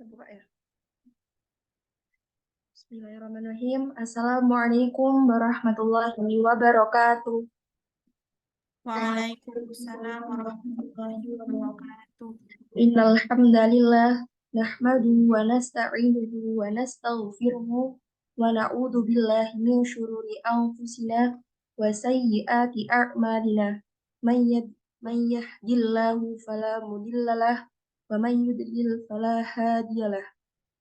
Buka ya. Bismillahirrahmanirrahim. Assalamualaikum warahmatullahi wabarakatuh. Waalaikumsalam warahmatullahi wabarakatuh. Innal hamdalillah nahmaduhu wa nasta'inuhu wa nastaghfiruhu wa na'udzu billahi min syururi anfusina wa sayyiati a'malina. Man yahdihillahu fala mudhillalah wa man yudlil fala hadiyalah.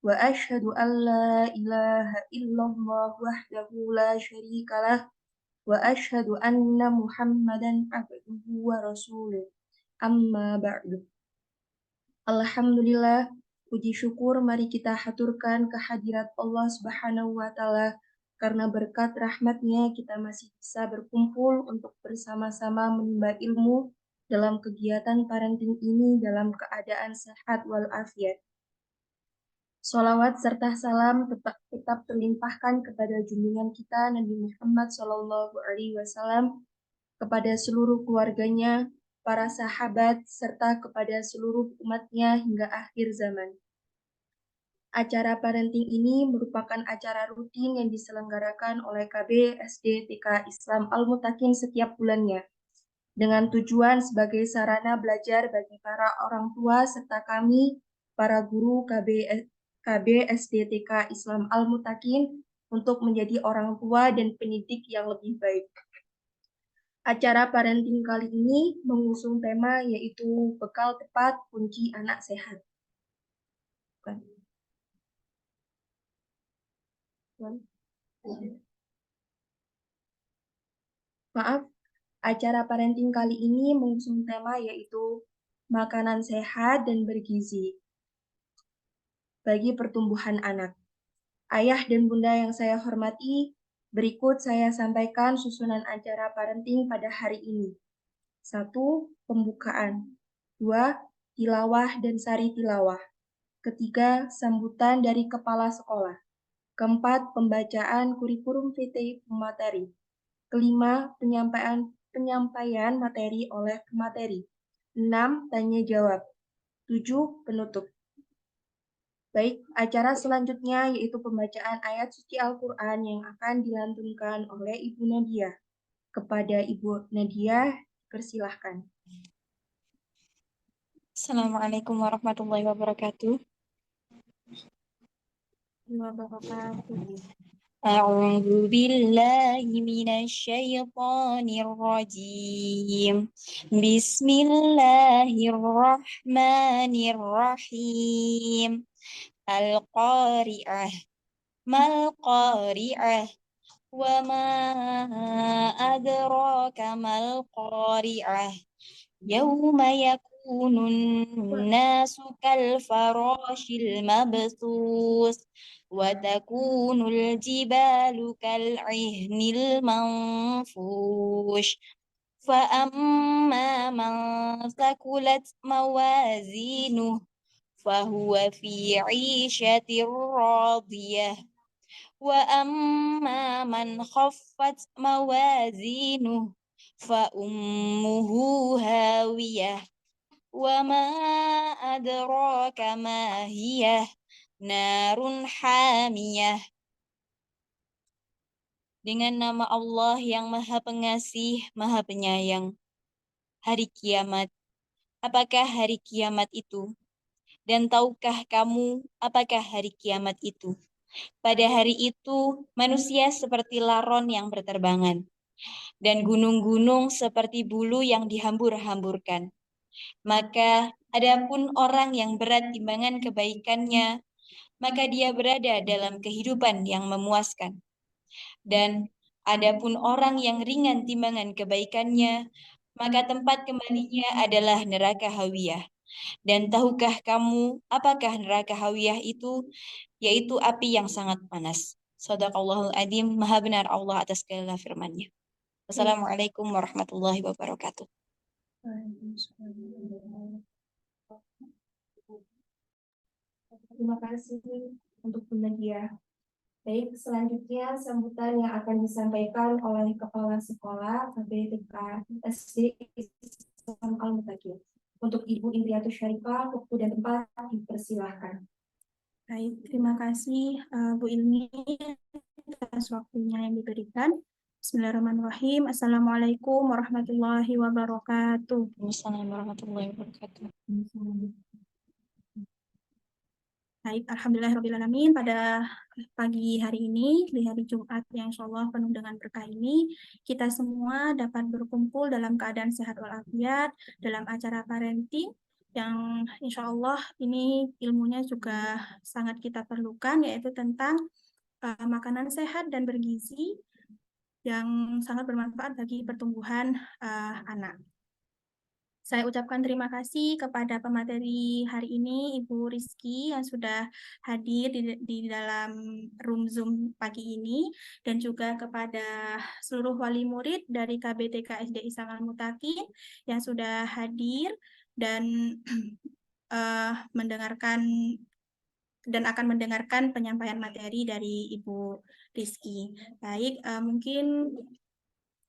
Wa asyhadu an la ilaha illallah wahdahu la syarika lah wa asyhadu anna Muhammadan abduhu wa rasuluh. Amma ba'du. Alhamdulillah, puji syukur mari kita haturkan kehadirat Allah Subhanahu wa taala karena berkat rahmatnya kita masih bisa berkumpul untuk bersama-sama menimba ilmu dalam kegiatan parenting ini dalam keadaan sehat walafiat. Sholawat serta salam tetap terlimpahkan kepada junjungan kita Nabi Muhammad SAW, kepada seluruh keluarganya, para sahabat, serta kepada seluruh umatnya hingga akhir zaman. Acara parenting ini merupakan acara rutin yang diselenggarakan oleh KB SD TK Islam Al-Mutakin setiap bulannya, dengan tujuan sebagai sarana belajar bagi para orang tua serta kami, para guru KB SDTK Islam Al-Mutakin untuk menjadi orang tua dan pendidik yang lebih baik. Acara parenting kali ini mengusung tema yaitu bekal tepat kunci anak sehat. Maaf, acara parenting kali ini mengusung tema yaitu makanan sehat dan bergizi bagi pertumbuhan anak. Ayah dan bunda yang saya hormati, berikut saya sampaikan susunan acara parenting pada hari ini. 1. Pembukaan. 2. Tilawah dan sari tilawah. 3. Sambutan dari kepala sekolah. 4. Pembacaan kurikulum VT pemateri. 5. Penyampaian materi oleh pemateri. 6. Tanya jawab. 7. Penutup. Baik, acara selanjutnya yaitu pembacaan ayat suci Al-Quran yang akan dilantunkan oleh Ibu Nadia. Kepada Ibu Nadia, persilahkan. Assalamualaikum warahmatullahi wabarakatuh. A'udzu billahi minasy syaithanir rajim. Bismillahirrahmanirrahim. Al-Qari'ah. Mal Qari'ah. Wa ma adraka mal Qari'ah. Yauma yakunun nasu kal farashil mabthus wa takunul jibalu kal ihnil manfush fa amma man thaqulat mawazinuh fa huwa fi 'ishatir radiyah wa amma man khaffat mawazinuh fa ummuhu hawiyah wa ma adraka ma hiyah narun hamiyah. Dengan nama Allah yang Maha Pengasih, Maha Penyayang. Hari kiamat. Apakah hari kiamat itu? Dan tahukah kamu apakah hari kiamat itu? Pada hari itu, manusia seperti laron yang berterbangan, dan gunung-gunung seperti bulu yang dihambur-hamburkan. Maka, adapun orang yang berat timbangan kebaikannya, maka dia berada dalam kehidupan yang memuaskan. Dan adapun orang yang ringan timbangan kebaikannya, maka tempat kembalinya adalah neraka hawiyah. Dan tahukah kamu apakah neraka hawiyah itu? Yaitu api yang sangat panas. Shadaqallahul adzim, maha benar Allah atas segala firman-Nya. Wassalamualaikum warahmatullahi wabarakatuh. Terima kasih untuk Bu Nadia. Baik, selanjutnya sambutan yang akan disampaikan oleh Kepala Sekolah KBTK SD Islam Al-Mutakin. Untuk Ibu Indriyatus Syarifah, waktu dan tempat dipersilahkan. Baik, terima kasih Bu Ilmi atas waktunya yang diberikan. Bismillahirrahmanirrahim. Assalamualaikum warahmatullahi wabarakatuh. Wassalamualaikum warahmatullahi wabarakatuh. Baik, alhamdulillahirrahmanirrahim. Pada pagi hari ini, di hari Jumat yang insya Allah penuh dengan berkah ini, kita semua dapat berkumpul dalam keadaan sehat walafiat, dalam acara parenting, yang insya Allah ini ilmunya juga sangat kita perlukan, yaitu tentang makanan sehat dan bergizi yang sangat bermanfaat bagi pertumbuhan anak. Saya ucapkan terima kasih kepada pemateri hari ini, Ibu Rizky, yang sudah hadir di dalam room Zoom pagi ini, dan juga kepada seluruh wali murid dari KBTK SDI Sangal Mutakin yang sudah hadir dan mendengarkan dan akan mendengarkan penyampaian materi dari Ibu Rizky. Baik, mungkin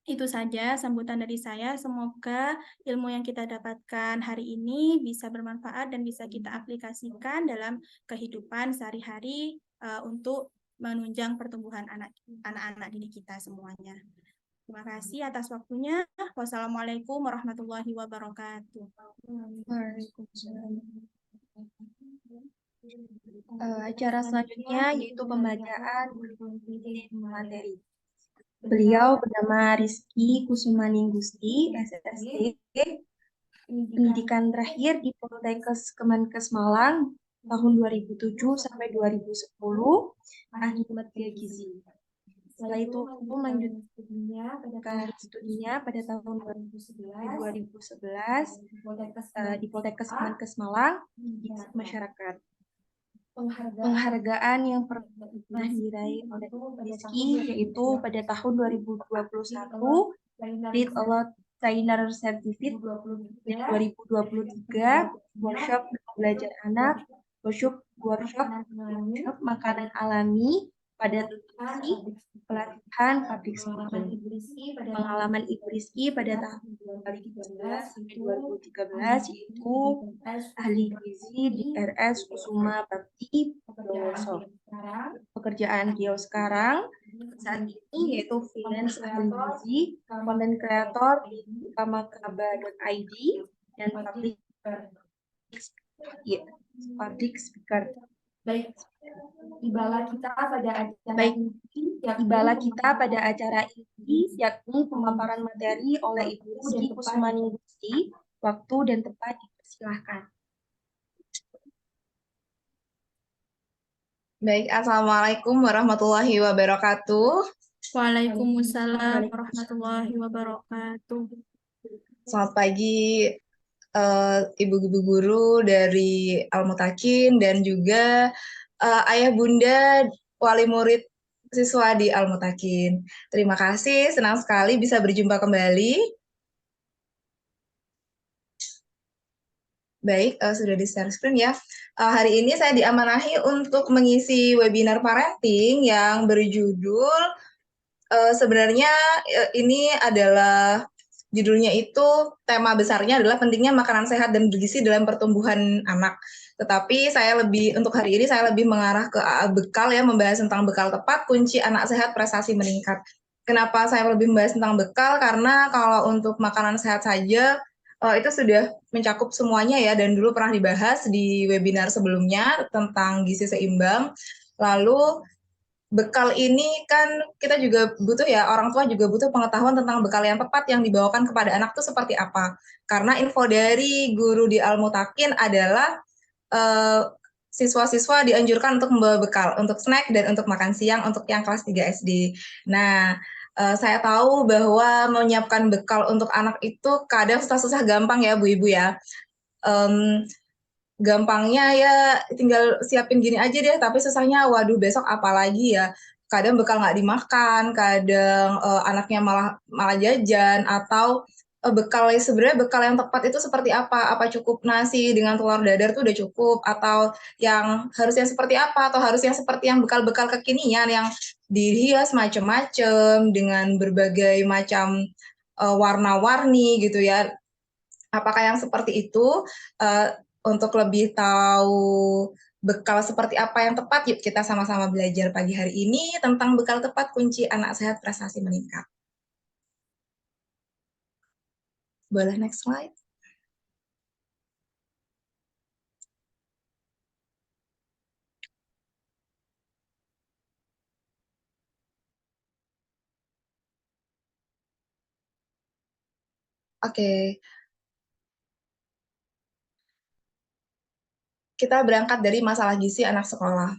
itu saja sambutan dari saya. Semoga ilmu yang kita dapatkan hari ini bisa bermanfaat dan bisa kita aplikasikan dalam kehidupan sehari-hari untuk menunjang pertumbuhan anak-anak didik kita semuanya. Terima kasih atas waktunya. Wassalamualaikum warahmatullahi wabarakatuh. Waalaikumsalam. Acara selanjutnya yaitu pembacaan materi. Beliau bernama Rizky Kusumaninggusti, SSD, pendidikan terakhir di Poltekkes Kemenkes Malang tahun 2007 sampai 2010, ahli material gizi. Setelah itu melanjutkan studinya pada tahun 2011 di Poltekkes Kemenkes Malang, Gizi Masyarakat. Penghargaan yang pernah diraih oleh Rizky yaitu pada tahun 2021 Lead Award Trainer Certificate 2023 workshop belajar anak, workshop makanan alami pada nutrisi, pelatihan public speaking. Pengalaman Ibu Rizky pada tahun 2011 sampai 2013 yaitu ahli gizi di RS Kusuma Bakti Bondowoso. Pekerjaan beliau sekarang saat ini yaitu freelance ahli gizi, content creator di kamakaba.id dan public speaker. Baik, tibalah kita pada acara ini yakni pemaparan materi oleh Ibu Rizky Kusumaninggusti. Waktu dan tempat dipersilahkan. Baik, Assalamualaikum warahmatullahi wabarakatuh. Waalaikumsalam warahmatullahi wabarakatuh. Selamat pagi ibu-ibu guru dari Al-Mutakin dan juga ayah bunda wali murid siswa di Al-Mutakin. Terima kasih, senang sekali bisa berjumpa kembali. Baik, sudah di-share screen ya. Hari ini saya diamanahi untuk mengisi webinar parenting yang berjudul sebenarnya ini adalah judulnya itu tema besarnya adalah pentingnya makanan sehat dan bergizi dalam pertumbuhan anak. Tetapi untuk hari ini saya lebih mengarah ke bekal ya, membahas tentang bekal tepat kunci anak sehat prestasi meningkat. Kenapa saya lebih membahas tentang bekal? Karena kalau untuk makanan sehat saja itu sudah mencakup semuanya ya, dan dulu pernah dibahas di webinar sebelumnya tentang gizi seimbang. Lalu bekal ini kan kita juga butuh ya, orang tua juga butuh pengetahuan tentang bekal yang tepat yang dibawakan kepada anak itu seperti apa. Karena info dari guru di Al-Mutakin adalah siswa-siswa dianjurkan untuk membawa bekal untuk snack dan untuk makan siang untuk yang kelas 3 SD. Nah, saya tahu bahwa menyiapkan bekal untuk anak itu kadang susah-susah gampang ya Bu Ibu ya. Gampangnya ya tinggal siapin gini aja deh, tapi susahnya waduh besok apa lagi ya. Kadang bekal nggak dimakan, kadang anaknya malah jajan, atau sebenarnya bekal yang tepat itu seperti apa? Apa cukup nasi dengan telur dadar tuh udah cukup, atau yang harusnya seperti apa, atau harus yang seperti yang bekal-bekal kekinian yang dihias macam-macam dengan berbagai macam warna-warni gitu ya. Apakah yang seperti itu? Untuk lebih tahu bekal seperti apa yang tepat? Yuk kita sama-sama belajar pagi hari ini tentang bekal tepat kunci anak sehat prestasi meningkat. Boleh next slide? Oke. Kita berangkat dari masalah gizi anak sekolah.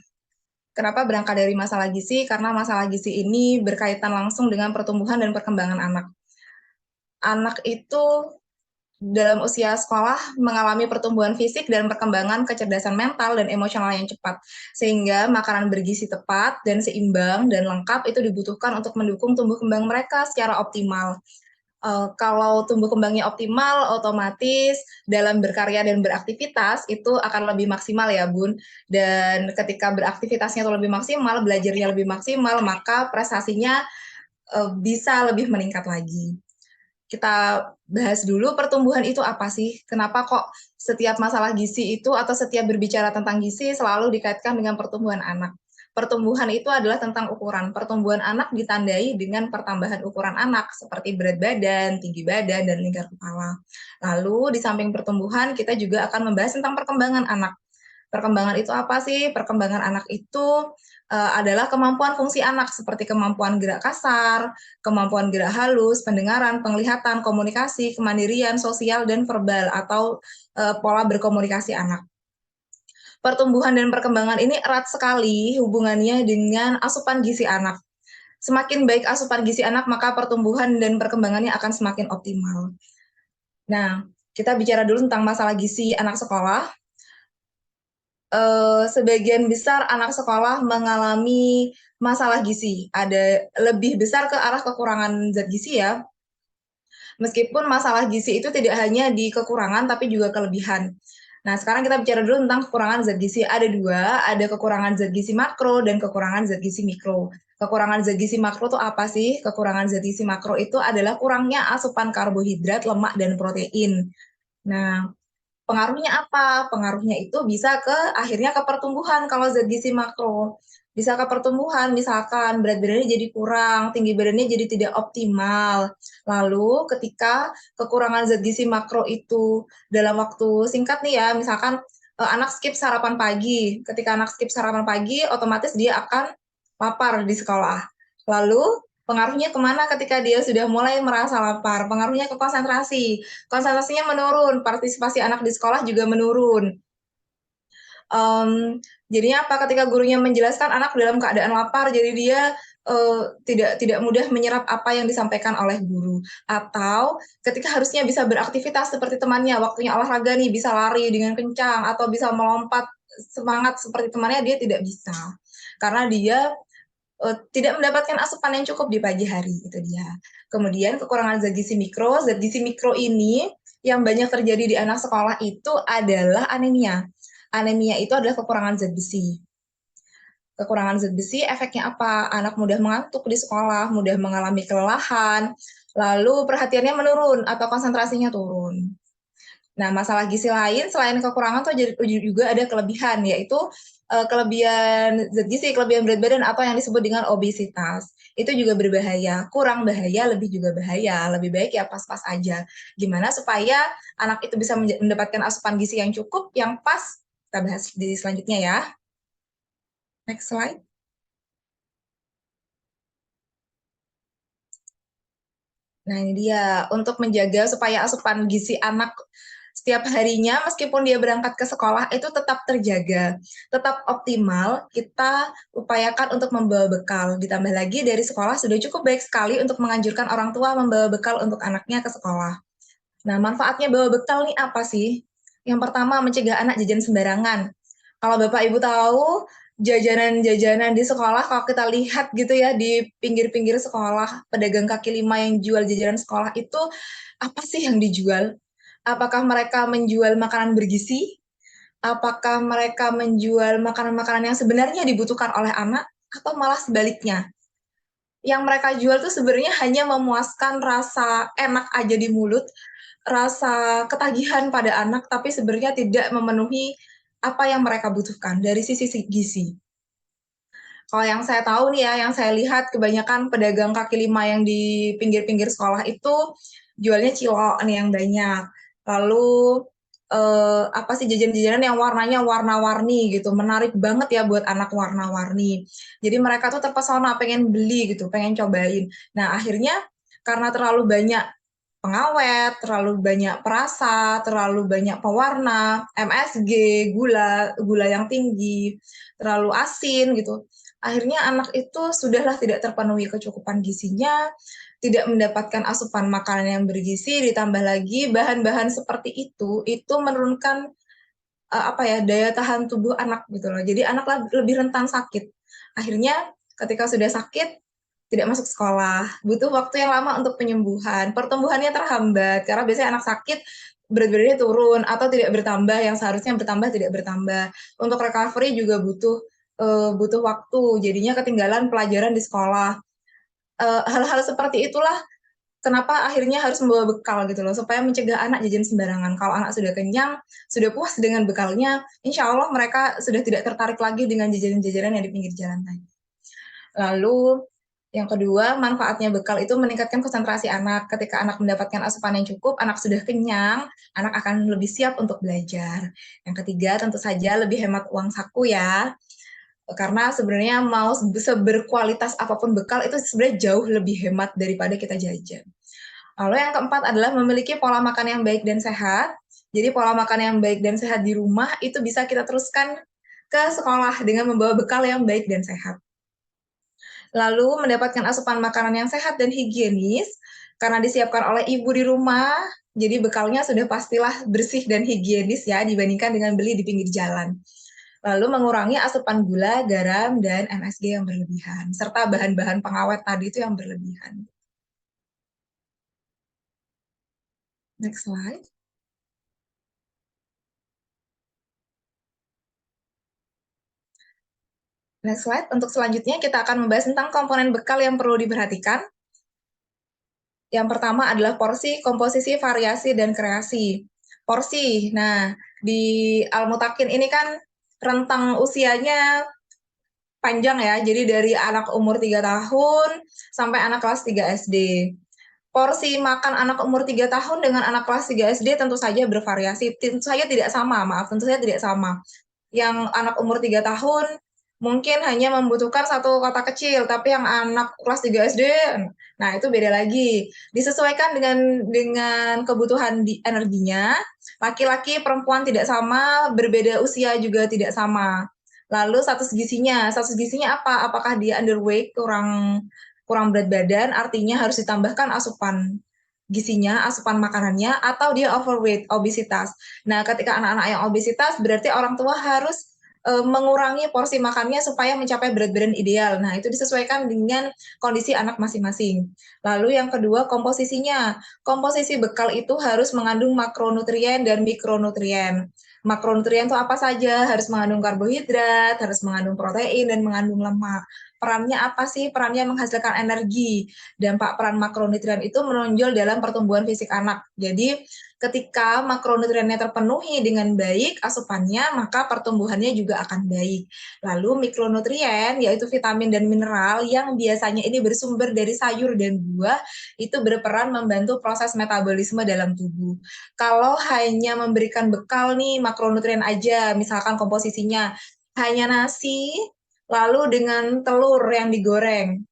Kenapa berangkat dari masalah gizi? Karena masalah gizi ini berkaitan langsung dengan pertumbuhan dan perkembangan anak. Anak itu dalam usia sekolah mengalami pertumbuhan fisik dan perkembangan kecerdasan mental dan emosional yang cepat. Sehingga makanan bergizi tepat dan seimbang dan lengkap itu dibutuhkan untuk mendukung tumbuh kembang mereka secara optimal. Kalau tumbuh kembangnya optimal, otomatis dalam berkarya dan beraktivitas itu akan lebih maksimal ya Bun. Dan ketika beraktivitasnya itu lebih maksimal, belajarnya lebih maksimal, maka prestasinya bisa lebih meningkat lagi. Kita bahas dulu pertumbuhan itu apa sih? Kenapa kok setiap masalah gizi itu atau setiap berbicara tentang gizi selalu dikaitkan dengan pertumbuhan anak? Pertumbuhan itu adalah tentang ukuran. Pertumbuhan anak ditandai dengan pertambahan ukuran anak seperti berat badan, tinggi badan, dan lingkar kepala. Lalu di samping pertumbuhan kita juga akan membahas tentang perkembangan anak. Perkembangan itu apa sih? Perkembangan anak itu adalah kemampuan fungsi anak seperti kemampuan gerak kasar, kemampuan gerak halus, pendengaran, penglihatan, komunikasi, kemandirian, sosial, dan verbal atau pola berkomunikasi anak. Pertumbuhan dan perkembangan ini erat sekali hubungannya dengan asupan gizi anak. Semakin baik asupan gizi anak, maka pertumbuhan dan perkembangannya akan semakin optimal. Nah, kita bicara dulu tentang masalah gizi anak sekolah. Sebagian besar anak sekolah mengalami masalah gizi. Ada lebih besar ke arah kekurangan zat gizi ya. Meskipun masalah gizi itu tidak hanya di kekurangan, tapi juga kelebihan. Nah, sekarang kita bicara dulu tentang kekurangan zat gizi. Ada dua, ada kekurangan zat gizi makro dan kekurangan zat gizi mikro. Kekurangan zat gizi makro itu apa sih? Kekurangan zat gizi makro itu adalah kurangnya asupan karbohidrat, lemak, dan protein. Nah, pengaruhnya apa? Pengaruhnya itu bisa ke akhirnya ke pertumbuhan kalau zat gizi makro. Bisa ke pertumbuhan, misalkan berat badannya jadi kurang, tinggi badannya jadi tidak optimal. Lalu ketika kekurangan zat gizi makro itu dalam waktu singkat nih ya, misalkan anak skip sarapan pagi. Ketika anak skip sarapan pagi, otomatis dia akan lapar di sekolah. Lalu pengaruhnya kemana ketika dia sudah mulai merasa lapar? Pengaruhnya ke konsentrasi. Konsentrasinya menurun, partisipasi anak di sekolah juga menurun. Jadinya apa? Ketika gurunya menjelaskan anak dalam keadaan lapar, jadi dia tidak mudah menyerap apa yang disampaikan oleh guru. Atau ketika harusnya bisa beraktivitas seperti temannya, waktunya olahraga nih, bisa lari dengan kencang atau bisa melompat semangat seperti temannya, dia tidak bisa. Karena dia tidak mendapatkan asupan yang cukup di pagi hari, itu dia. Kemudian kekurangan zat gizi mikro ini yang banyak terjadi di anak sekolah itu adalah anemia. Anemia itu adalah kekurangan zat besi. Kekurangan zat besi efeknya apa? Anak mudah mengantuk di sekolah, mudah mengalami kelelahan, lalu perhatiannya menurun atau konsentrasinya turun. Nah, masalah gizi lain selain kekurangan tuh juga ada kelebihan, yaitu kelebihan zat gizi, kelebihan berat badan atau yang disebut dengan obesitas. Itu juga berbahaya, kurang bahaya, lebih juga bahaya. Lebih baik ya pas-pas aja. Gimana supaya anak itu bisa mendapatkan asupan gizi yang cukup, yang pas? Kita bahas di selanjutnya ya. Next slide. Nah, ini dia. Untuk menjaga supaya asupan gizi anak setiap harinya, meskipun dia berangkat ke sekolah, itu tetap terjaga, tetap optimal, kita upayakan untuk membawa bekal. Ditambah lagi dari sekolah sudah cukup baik sekali untuk menganjurkan orang tua membawa bekal untuk anaknya ke sekolah. Nah, manfaatnya bawa bekal nih apa sih? Yang pertama, mencegah anak jajan sembarangan. Kalau Bapak Ibu tahu, jajanan-jajanan di sekolah, kalau kita lihat gitu ya, di pinggir-pinggir sekolah, pedagang kaki lima yang jual jajanan sekolah itu, apa sih yang dijual? Apakah mereka menjual makanan bergizi? Apakah mereka menjual makanan-makanan yang sebenarnya dibutuhkan oleh anak? Atau malah sebaliknya? Yang mereka jual tuh sebenarnya hanya memuaskan rasa enak aja di mulut, rasa ketagihan pada anak, tapi sebenarnya tidak memenuhi apa yang mereka butuhkan dari sisi gizi. Kalau yang saya tahu nih ya, yang saya lihat kebanyakan pedagang kaki lima yang di pinggir-pinggir sekolah itu jualnya cilok nih yang banyak. Lalu apa sih jajan-jajanan yang warnanya warna-warni gitu, menarik banget ya buat anak warna-warni. Jadi mereka tuh terpesona pengen beli gitu, pengen cobain. Nah akhirnya karena terlalu banyak pengawet, terlalu banyak perasa, terlalu banyak pewarna, MSG, gula yang tinggi, terlalu asin gitu. Akhirnya anak itu sudahlah tidak terpenuhi kecukupan gizinya, tidak mendapatkan asupan makanan yang bergizi, ditambah lagi bahan-bahan seperti itu menurunkan daya tahan tubuh anak gitu loh. Jadi anak lebih rentan sakit. Akhirnya ketika sudah sakit tidak masuk sekolah, butuh waktu yang lama untuk penyembuhan, pertumbuhannya terhambat karena biasanya anak sakit berat badannya turun atau tidak bertambah yang seharusnya bertambah tidak bertambah. Untuk recovery juga butuh waktu, jadinya ketinggalan pelajaran di sekolah. Hal-hal seperti itulah kenapa akhirnya harus membawa bekal gitu loh, supaya mencegah anak jajan sembarangan. Kalau anak sudah kenyang, sudah puas dengan bekalnya, insya Allah mereka sudah tidak tertarik lagi dengan jajanan-jajanan yang di pinggir jalan tadi. Lalu yang kedua, manfaatnya bekal itu meningkatkan konsentrasi anak. Ketika anak mendapatkan asupan yang cukup, anak sudah kenyang, anak akan lebih siap untuk belajar. Yang ketiga, tentu saja lebih hemat uang saku ya. Karena sebenarnya mau seberkualitas apapun bekal itu sebenarnya jauh lebih hemat daripada kita jajan. Lalu yang keempat adalah memiliki pola makan yang baik dan sehat. Jadi pola makan yang baik dan sehat di rumah itu bisa kita teruskan ke sekolah dengan membawa bekal yang baik dan sehat. Lalu mendapatkan asupan makanan yang sehat dan higienis karena disiapkan oleh ibu di rumah, jadi bekalnya sudah pastilah bersih dan higienis ya dibandingkan dengan beli di pinggir jalan. Lalu mengurangi asupan gula, garam, dan MSG yang berlebihan, serta bahan-bahan pengawet tadi itu yang berlebihan. Next slide. Next slide. Untuk selanjutnya kita akan membahas tentang komponen bekal yang perlu diperhatikan. Yang pertama adalah porsi, komposisi, variasi, dan kreasi. Porsi, nah di Al-Mutakin ini kan rentang usianya panjang ya, jadi dari anak umur 3 tahun sampai anak kelas 3 SD. Porsi makan anak umur 3 tahun dengan anak kelas 3 SD tentu saja bervariasi, tentu saja tidak sama, tentu saja tidak sama. Yang anak umur 3 tahun mungkin hanya membutuhkan 1 kotak kecil, tapi yang anak kelas 3 SD, nah itu beda lagi. Disesuaikan dengan kebutuhan energinya, laki-laki, perempuan tidak sama, berbeda usia juga tidak sama. Lalu status gizinya apa? Apakah dia underweight, kurang berat badan, artinya harus ditambahkan asupan gizinya, asupan makanannya, atau dia overweight, obesitas. Nah, ketika anak-anak yang obesitas, berarti orang tua harus mengurangi porsi makannya supaya mencapai berat badan ideal. Nah, itu disesuaikan dengan kondisi anak masing-masing. Lalu yang kedua, komposisinya. Komposisi bekal itu harus mengandung makronutrien dan mikronutrien. Makronutrien itu apa saja? Harus mengandung karbohidrat, harus mengandung protein, dan mengandung lemak. Perannya apa sih? Perannya menghasilkan energi. Dampak peran makronutrien itu menonjol dalam pertumbuhan fisik anak. Jadi, ketika makronutriennya terpenuhi dengan baik asupannya, maka pertumbuhannya juga akan baik. Lalu mikronutrien, yaitu vitamin dan mineral yang biasanya ini bersumber dari sayur dan buah, itu berperan membantu proses metabolisme dalam tubuh. Kalau hanya memberikan bekal nih makronutrien aja, misalkan komposisinya hanya nasi, lalu dengan telur yang digoreng.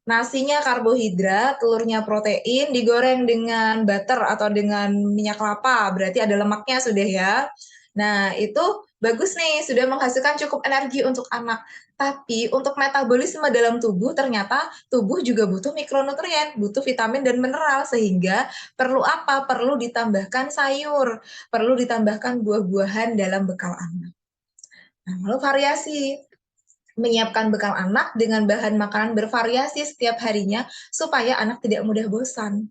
Nasinya karbohidrat, telurnya protein, digoreng dengan butter atau dengan minyak kelapa, berarti ada lemaknya sudah ya. Nah, itu bagus nih, sudah menghasilkan cukup energi untuk anak. Tapi untuk metabolisme dalam tubuh, ternyata tubuh juga butuh mikronutrien, butuh vitamin dan mineral, sehingga perlu apa? Perlu ditambahkan sayur, perlu ditambahkan buah-buahan dalam bekal anak. Nah, lalu variasi. Menyiapkan bekal anak dengan bahan makanan bervariasi setiap harinya supaya anak tidak mudah bosan.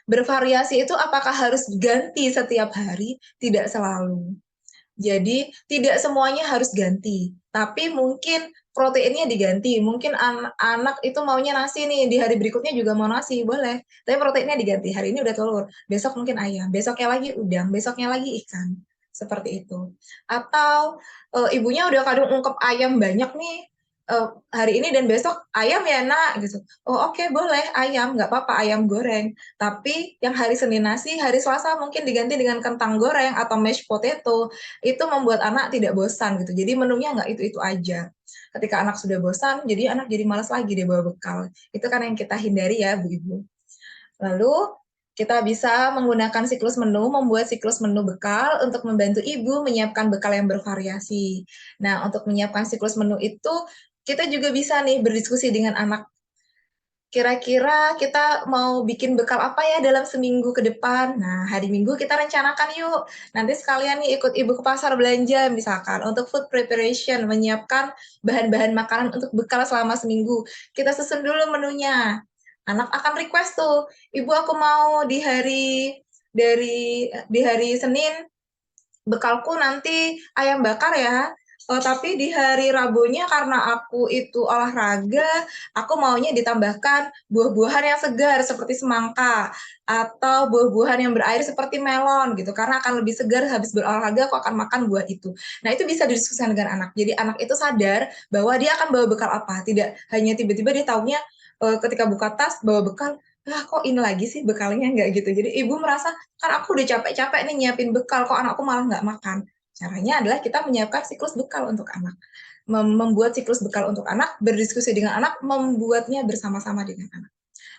Bervariasi itu apakah harus ganti setiap hari? Tidak selalu. Jadi tidak semuanya harus ganti, tapi mungkin proteinnya diganti. Mungkin anak itu maunya nasi nih, di hari berikutnya juga mau nasi, boleh. Tapi proteinnya diganti. Hari ini udah telur, besok mungkin ayam, besoknya lagi udang, besoknya lagi ikan. seperti itu. Atau ibunya udah kadang ungkep ayam banyak nih, hari ini dan besok ayam ya nak gitu. Oh oke, boleh ayam, nggak apa-apa ayam goreng. Tapi yang hari Senin nasi, hari Selasa mungkin diganti dengan kentang goreng atau mashed potato. Itu membuat anak tidak bosan gitu. Jadi menunya nggak itu-itu aja. Ketika anak sudah bosan, jadi anak jadi malas lagi dia bawa bekal. Itu kan yang kita hindari ya, Bu Ibu. Lalu kita bisa menggunakan siklus menu, membuat siklus menu bekal untuk membantu ibu menyiapkan bekal yang bervariasi. Nah, untuk menyiapkan siklus menu itu, kita juga bisa nih berdiskusi dengan anak. Kira-kira kita mau bikin bekal apa ya dalam seminggu ke depan? Nah, hari Minggu kita rencanakan yuk. Nanti sekalian nih ikut ibu ke pasar belanja misalkan untuk food preparation, menyiapkan bahan-bahan makanan untuk bekal selama seminggu. Kita susun dulu menunya. Anak akan request tuh, ibu aku mau di hari Senin bekalku nanti ayam bakar ya. Tapi di hari Rabunya karena aku itu olahraga, aku maunya ditambahkan buah-buahan yang segar seperti semangka atau buah-buahan yang berair seperti melon gitu. Karena akan lebih segar habis berolahraga aku akan makan buah itu. Nah, itu bisa didiskusikan dengan anak. Jadi anak itu sadar bahwa dia akan bawa bekal apa. Tidak hanya tiba-tiba dia taunya ketika buka tas bawa bekal, kok ini lagi sih bekalnya nggak gitu. Jadi ibu merasa kan aku udah capek-capek nih nyiapin bekal, kok anakku malah nggak makan. Caranya adalah kita menyiapkan siklus bekal untuk anak. Membuat siklus bekal untuk anak, berdiskusi dengan anak, membuatnya bersama-sama dengan anak.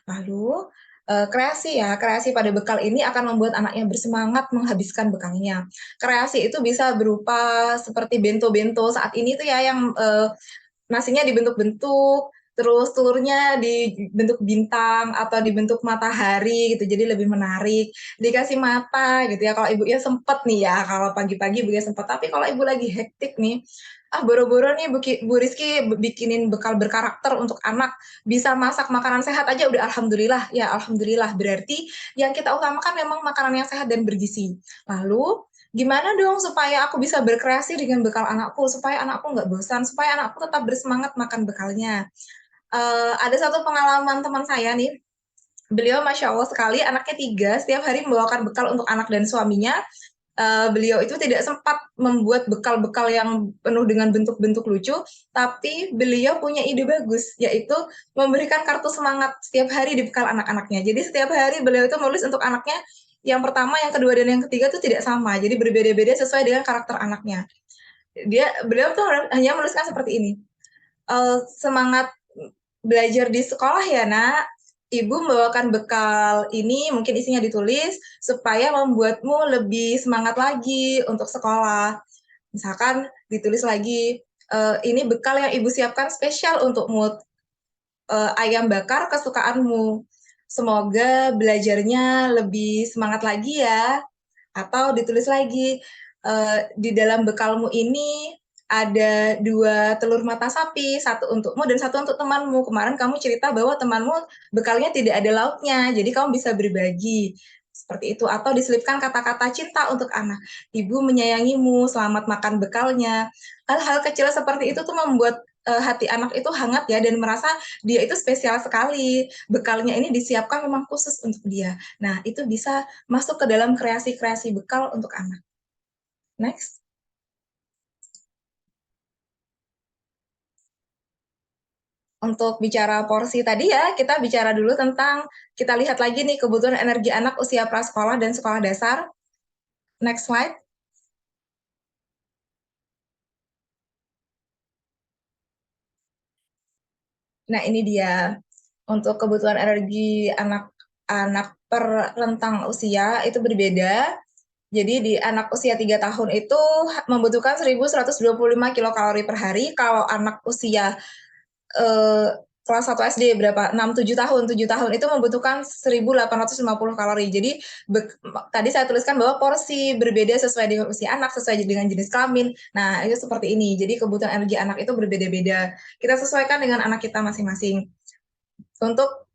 Lalu, kreasi ya, kreasi pada bekal ini akan membuat anaknya bersemangat menghabiskan bekalnya. Kreasi itu bisa berupa seperti bento-bento saat ini tuh ya yang nasinya dibentuk-bentuk, terus telurnya dibentuk bintang atau dibentuk matahari gitu, jadi lebih menarik. Dikasih mata gitu ya, kalau ibunya sempet nih ya, kalau pagi-pagi ibunya sempet. Tapi kalau ibu lagi hektik nih, boro-boro nih Bu Rizky bikinin bekal berkarakter untuk anak, bisa masak makanan sehat aja udah alhamdulillah. Ya alhamdulillah, berarti yang kita utamakan memang makanan yang sehat dan bergizi. Lalu gimana dong supaya aku bisa berkreasi dengan bekal anakku, supaya anakku nggak bosan, supaya anakku tetap bersemangat makan bekalnya. Ada satu pengalaman teman saya nih, beliau Masya Allah sekali, anaknya 3, setiap hari membawakan bekal untuk anak dan suaminya. Beliau itu tidak sempat membuat bekal-bekal yang penuh dengan bentuk-bentuk lucu, tapi beliau punya ide bagus, yaitu memberikan kartu semangat setiap hari di bekal anak-anaknya. Jadi setiap hari beliau itu menulis untuk anaknya, yang pertama, yang kedua, dan yang ketiga itu tidak sama, jadi berbeda-beda sesuai dengan karakter anaknya. Beliau tuh hanya menuliskan seperti ini, semangat belajar di sekolah ya nak, ibu membawakan bekal ini, mungkin isinya ditulis, supaya membuatmu lebih semangat lagi untuk sekolah. Misalkan ditulis lagi, ini bekal yang ibu siapkan spesial untukmu, ayam bakar kesukaanmu. Semoga belajarnya lebih semangat lagi ya. Atau ditulis lagi, di dalam bekalmu ini ada 2 telur mata sapi, 1 untukmu dan 1 untuk temanmu. Kemarin kamu cerita bahwa temanmu bekalnya tidak ada lauknya, jadi kamu bisa berbagi. Seperti itu, atau diselipkan kata-kata cinta untuk anak. Ibu menyayangimu, selamat makan bekalnya. Hal-hal kecil seperti itu tuh membuat hati anak itu hangat ya dan merasa dia itu spesial sekali. Bekalnya ini disiapkan memang khusus untuk dia. Nah, itu bisa masuk ke dalam kreasi-kreasi bekal untuk anak. Next. Untuk bicara porsi tadi ya, kita bicara dulu tentang, kita lihat lagi nih kebutuhan energi anak usia prasekolah dan sekolah dasar. Next slide. Nah, ini dia. Untuk kebutuhan energi anak-anak per rentang usia itu berbeda. Jadi di anak usia 3 tahun itu membutuhkan 1.125 kilokalori per hari. Kalau anak usia kelas 1 SD berapa? 6-7 tahun. 7 tahun itu membutuhkan 1.850 kalori. Jadi tadi saya tuliskan bahwa porsi berbeda sesuai dengan usia anak, sesuai dengan jenis kelamin. Nah, itu seperti ini. Jadi kebutuhan energi anak itu berbeda-beda. Kita sesuaikan dengan anak kita masing-masing. Untuk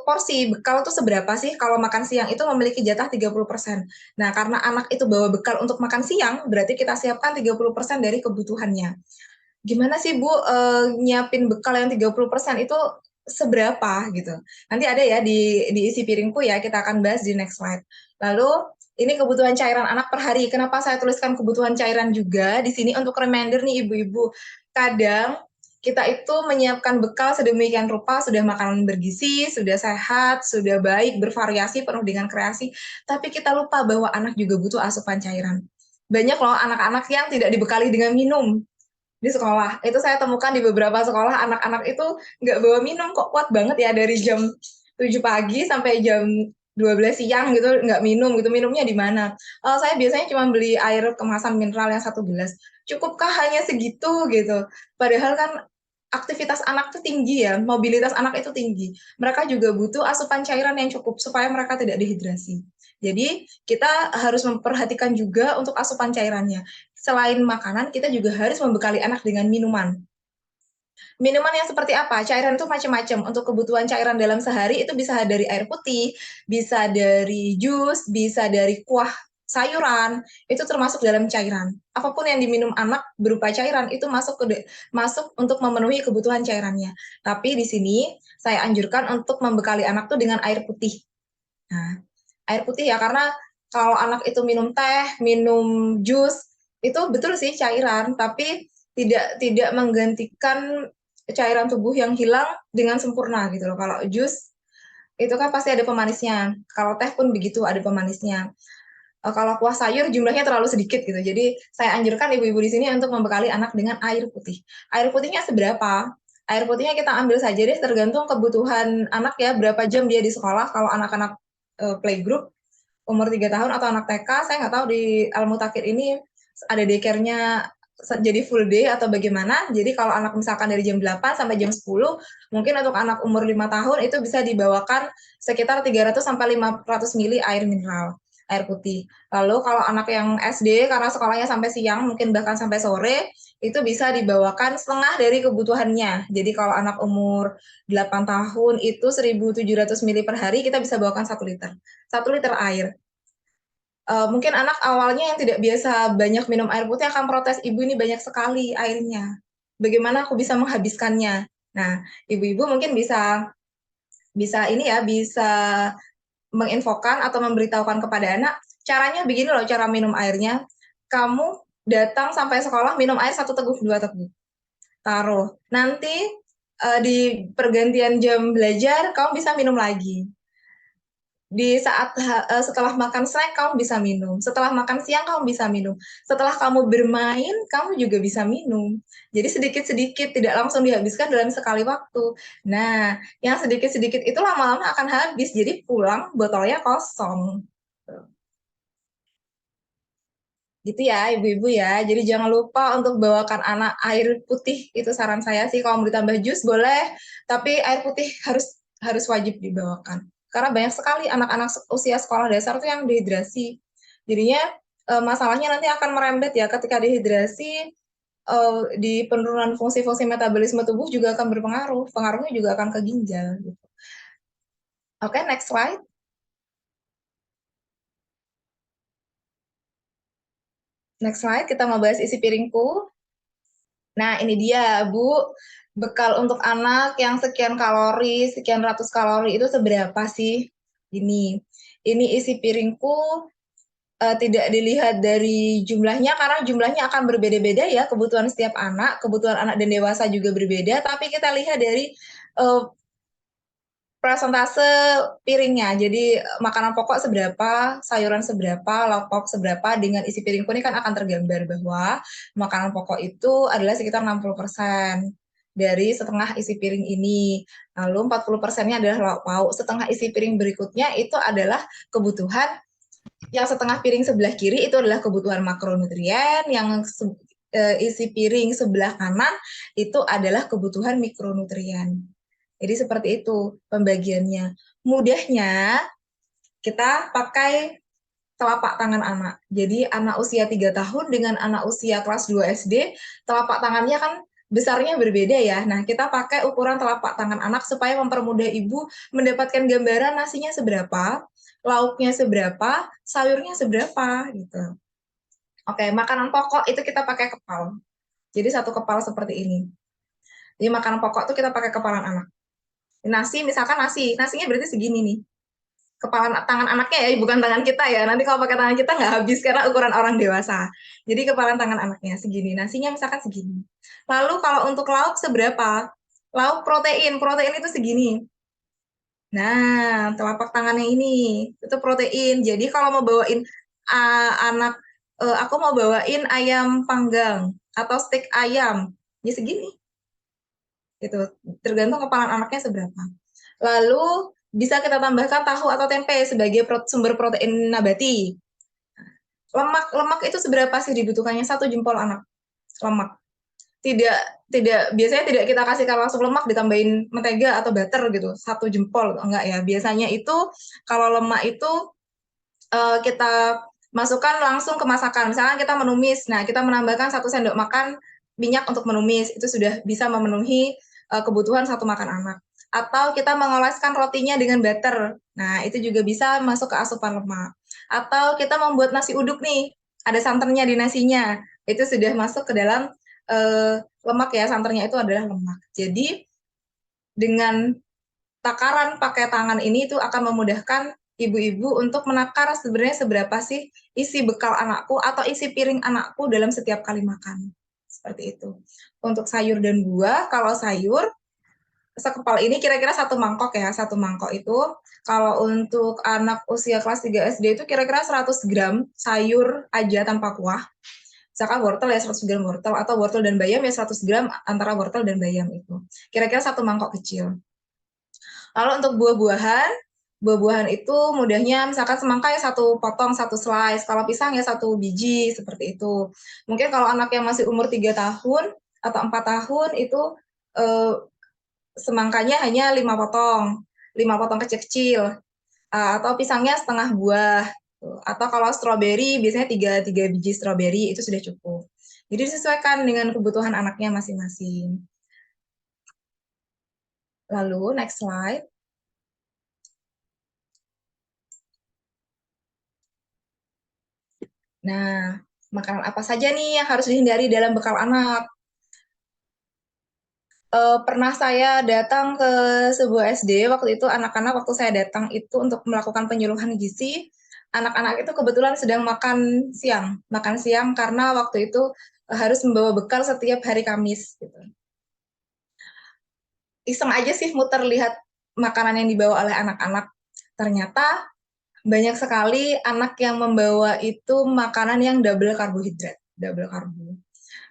porsi bekal itu seberapa sih? Kalau makan siang itu memiliki jatah 30%. Nah, karena anak itu bawa bekal untuk makan siang, berarti kita siapkan 30% dari kebutuhannya. Gimana sih Bu, nyiapin bekal yang 30% itu seberapa gitu? Nanti ada ya di isi piringku ya, kita akan bahas di next slide. Lalu Ini kebutuhan cairan anak per hari. Kenapa saya tuliskan kebutuhan cairan juga di sini untuk reminder nih ibu-ibu. Kadang kita itu menyiapkan bekal sedemikian rupa, sudah makanan bergizi, sudah sehat, sudah baik, bervariasi, penuh dengan kreasi, tapi kita lupa bahwa anak juga butuh asupan cairan. Banyak loh anak-anak yang tidak dibekali dengan minum di sekolah. Itu saya temukan di beberapa sekolah, anak-anak itu nggak bawa minum, kok kuat banget ya dari jam 7 pagi sampai jam 12 siang gitu, nggak minum gitu, minumnya di mana? Saya biasanya cuma beli air kemasan mineral yang 1 gelas. Cukupkah hanya segitu gitu? Padahal kan aktivitas anak itu tinggi ya, mobilitas anak itu tinggi. Mereka juga butuh asupan cairan yang cukup supaya mereka tidak dehidrasi. Jadi kita harus memperhatikan juga untuk asupan cairannya. Selain makanan, kita juga harus membekali anak dengan minuman. Minuman yang seperti apa? Cairan itu macam-macam. Untuk kebutuhan cairan dalam sehari itu bisa dari air putih, bisa dari jus, bisa dari kuah sayuran, itu termasuk dalam cairan. Apapun yang diminum anak berupa cairan itu masuk untuk memenuhi kebutuhan cairannya. Tapi di sini saya anjurkan untuk membekali anak tuh dengan air putih. Nah, air putih ya, karena kalau anak itu minum teh, minum jus, itu betul sih cairan, tapi tidak menggantikan cairan tubuh yang hilang dengan sempurna gitu loh. Kalau jus itu kan pasti ada pemanisnya. Kalau teh pun begitu, ada pemanisnya. Kalau kuah sayur jumlahnya terlalu sedikit gitu. Jadi saya anjurkan ibu-ibu di sini untuk membekali anak dengan air putih. Air putihnya seberapa? Air putihnya kita ambil saja deh, tergantung kebutuhan anak ya, berapa jam dia di sekolah. Kalau anak-anak playgroup umur 3 tahun atau anak TK, saya nggak tahu di Al-Mutakir ini ada daycare-nya jadi full day atau bagaimana. Jadi kalau anak misalkan dari jam 8 sampai jam 10, mungkin untuk anak umur 5 tahun itu bisa dibawakan sekitar 300 sampai 500 mili air mineral, air putih. Lalu kalau anak yang SD karena sekolahnya sampai siang, mungkin bahkan sampai sore, itu bisa dibawakan setengah dari kebutuhannya. Jadi kalau anak umur 8 tahun itu 1.700 mili per hari, kita bisa bawakan 1 liter. 1 liter air. Mungkin anak awalnya yang tidak biasa banyak minum air putih akan protes, "Ibu ini banyak sekali airnya. Bagaimana aku bisa menghabiskannya?" Nah, ibu-ibu mungkin bisa bisa menginfokan atau memberitahukan kepada anak, caranya begini loh cara minum airnya. Kamu datang sampai sekolah minum air 1 teguk, 2 teguk. Taruh. Nanti di pergantian jam belajar kamu bisa minum lagi. Di saat setelah makan snack kamu bisa minum, setelah makan siang kamu bisa minum, setelah kamu bermain kamu juga bisa minum. Jadi sedikit-sedikit, tidak langsung dihabiskan dalam sekali waktu. Nah, yang sedikit-sedikit itu lama-lama akan habis, jadi pulang botolnya kosong. Gitu ya ibu-ibu ya, jadi jangan lupa untuk bawakan anak air putih, itu saran saya sih. Kalau mau ditambah jus boleh, tapi air putih harus wajib dibawakan. Karena banyak sekali anak-anak usia sekolah dasar tuh yang dehidrasi. Jadinya masalahnya nanti akan merembet ya, ketika dehidrasi di penurunan fungsi-fungsi metabolisme tubuh juga akan berpengaruh, pengaruhnya juga akan ke ginjal gitu. Oke, next slide. Next slide, kita mau bahas isi piringku. Nah, ini dia, Bu. Bekal untuk anak yang sekian kalori, sekian ratus kalori itu seberapa sih? Ini isi piringku tidak dilihat dari jumlahnya, karena jumlahnya akan berbeda-beda ya, kebutuhan setiap anak, kebutuhan anak dan dewasa juga berbeda, tapi kita lihat dari persentase piringnya. Jadi makanan pokok seberapa, sayuran seberapa, lauk pauk seberapa, dengan isi piringku ini kan akan tergambar bahwa makanan pokok itu adalah sekitar 60% dari setengah isi piring ini. Lalu 40%-nya adalah lauk pauk. Setengah isi piring berikutnya itu adalah kebutuhan, yang setengah piring sebelah kiri itu adalah kebutuhan makronutrien, yang isi piring sebelah kanan itu adalah kebutuhan mikronutrien. Jadi seperti itu pembagiannya. Mudahnya kita pakai telapak tangan anak. Jadi anak usia 3 tahun dengan anak usia kelas 2 SD, telapak tangannya kan besarnya berbeda ya. Nah, kita pakai ukuran telapak tangan anak supaya mempermudah ibu mendapatkan gambaran nasinya seberapa, lauknya seberapa, sayurnya seberapa gitu. Oke, makanan pokok itu kita pakai kepal. Jadi 1 kepal seperti ini. Jadi makanan pokok itu kita pakai kepalan anak. Nasi, misalkan nasinya berarti segini nih. kepala tangan anaknya ya, bukan tangan kita ya. Nanti kalau pakai tangan kita nggak habis karena ukuran orang dewasa. Jadi kepala tangan anaknya segini, nasinya misalkan segini. Lalu kalau untuk lauk seberapa? Lauk protein itu segini. Nah, telapak tangannya ini itu protein. Jadi kalau mau bawain aku mau bawain ayam panggang atau steak ayam, ya segini. Gitu, tergantung kepala anaknya seberapa. Lalu bisa kita tambahkan tahu atau tempe sebagai sumber protein nabati. Lemak itu seberapa sih dibutuhkannya? 1 jempol anak lemak. Biasanya tidak kita kasihkan langsung lemak ditambahin mentega atau butter gitu, 1 jempol, enggak ya. Biasanya itu kalau lemak itu kita masukkan langsung ke masakan. Misalkan kita menumis, nah kita menambahkan 1 sendok makan minyak untuk menumis, itu sudah bisa memenuhi kebutuhan 1 makan anak. Atau kita mengoleskan rotinya dengan butter, nah itu juga bisa masuk ke asupan lemak. Atau kita membuat nasi uduk nih, ada santannya di nasinya, itu sudah masuk ke dalam lemak ya, santannya itu adalah lemak. Jadi dengan takaran pakai tangan ini itu akan memudahkan ibu-ibu untuk menakar sebenarnya seberapa sih isi bekal anakku atau isi piring anakku dalam setiap kali makan. Seperti itu. Untuk sayur dan buah, kalau sayur sekepal ini kira-kira 1 mangkok ya, 1 mangkok itu kalau untuk anak usia kelas 3 SD itu kira-kira 100 gram sayur aja tanpa kuah. Misalkan wortel ya 100 gram wortel, atau wortel dan bayam ya 100 gram antara wortel dan bayam itu. Kira-kira 1 mangkok kecil. Lalu untuk buah-buahan itu mudahnya misalkan semangka ya 1 potong, 1 slice, kalau pisang ya 1 biji, seperti itu. Mungkin kalau anak yang masih umur 3 tahun atau 4 tahun itu semangkanya hanya 5 potong kecil-kecil, atau pisangnya setengah buah, atau kalau stroberi biasanya 3 biji stroberi itu sudah cukup. Jadi disesuaikan dengan kebutuhan anaknya masing-masing. Lalu next slide. Nah, makanan apa saja nih yang harus dihindari dalam bekal anak? Pernah saya datang ke sebuah SD, waktu itu anak-anak waktu saya datang itu untuk melakukan penyuluhan gizi, anak-anak itu kebetulan sedang makan siang karena waktu itu harus membawa bekal setiap hari Kamis gitu. Iseng aja sih muter lihat makanan yang dibawa oleh anak-anak. Ternyata banyak sekali anak yang membawa itu makanan yang double karbohidrat, double karbo.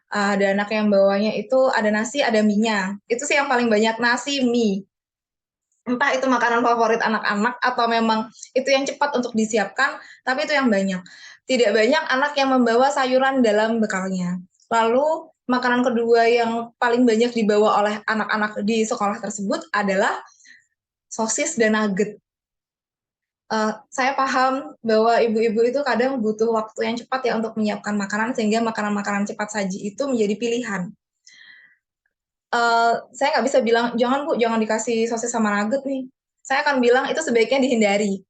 Ada anak yang bawanya itu ada nasi, ada mie-nya. Itu sih yang paling banyak, nasi, mie. Entah itu makanan favorit anak-anak atau memang itu yang cepat untuk disiapkan, tapi itu yang banyak. Tidak banyak anak yang membawa sayuran dalam bekalnya. Lalu makanan kedua yang paling banyak dibawa oleh anak-anak di sekolah tersebut adalah sosis dan nugget. Saya paham bahwa ibu-ibu itu kadang butuh waktu yang cepat ya untuk menyiapkan makanan, sehingga makanan-makanan cepat saji itu menjadi pilihan. Saya nggak bisa bilang, jangan Bu, jangan dikasih sosis sama nugget nih. Saya akan bilang itu sebaiknya dihindari.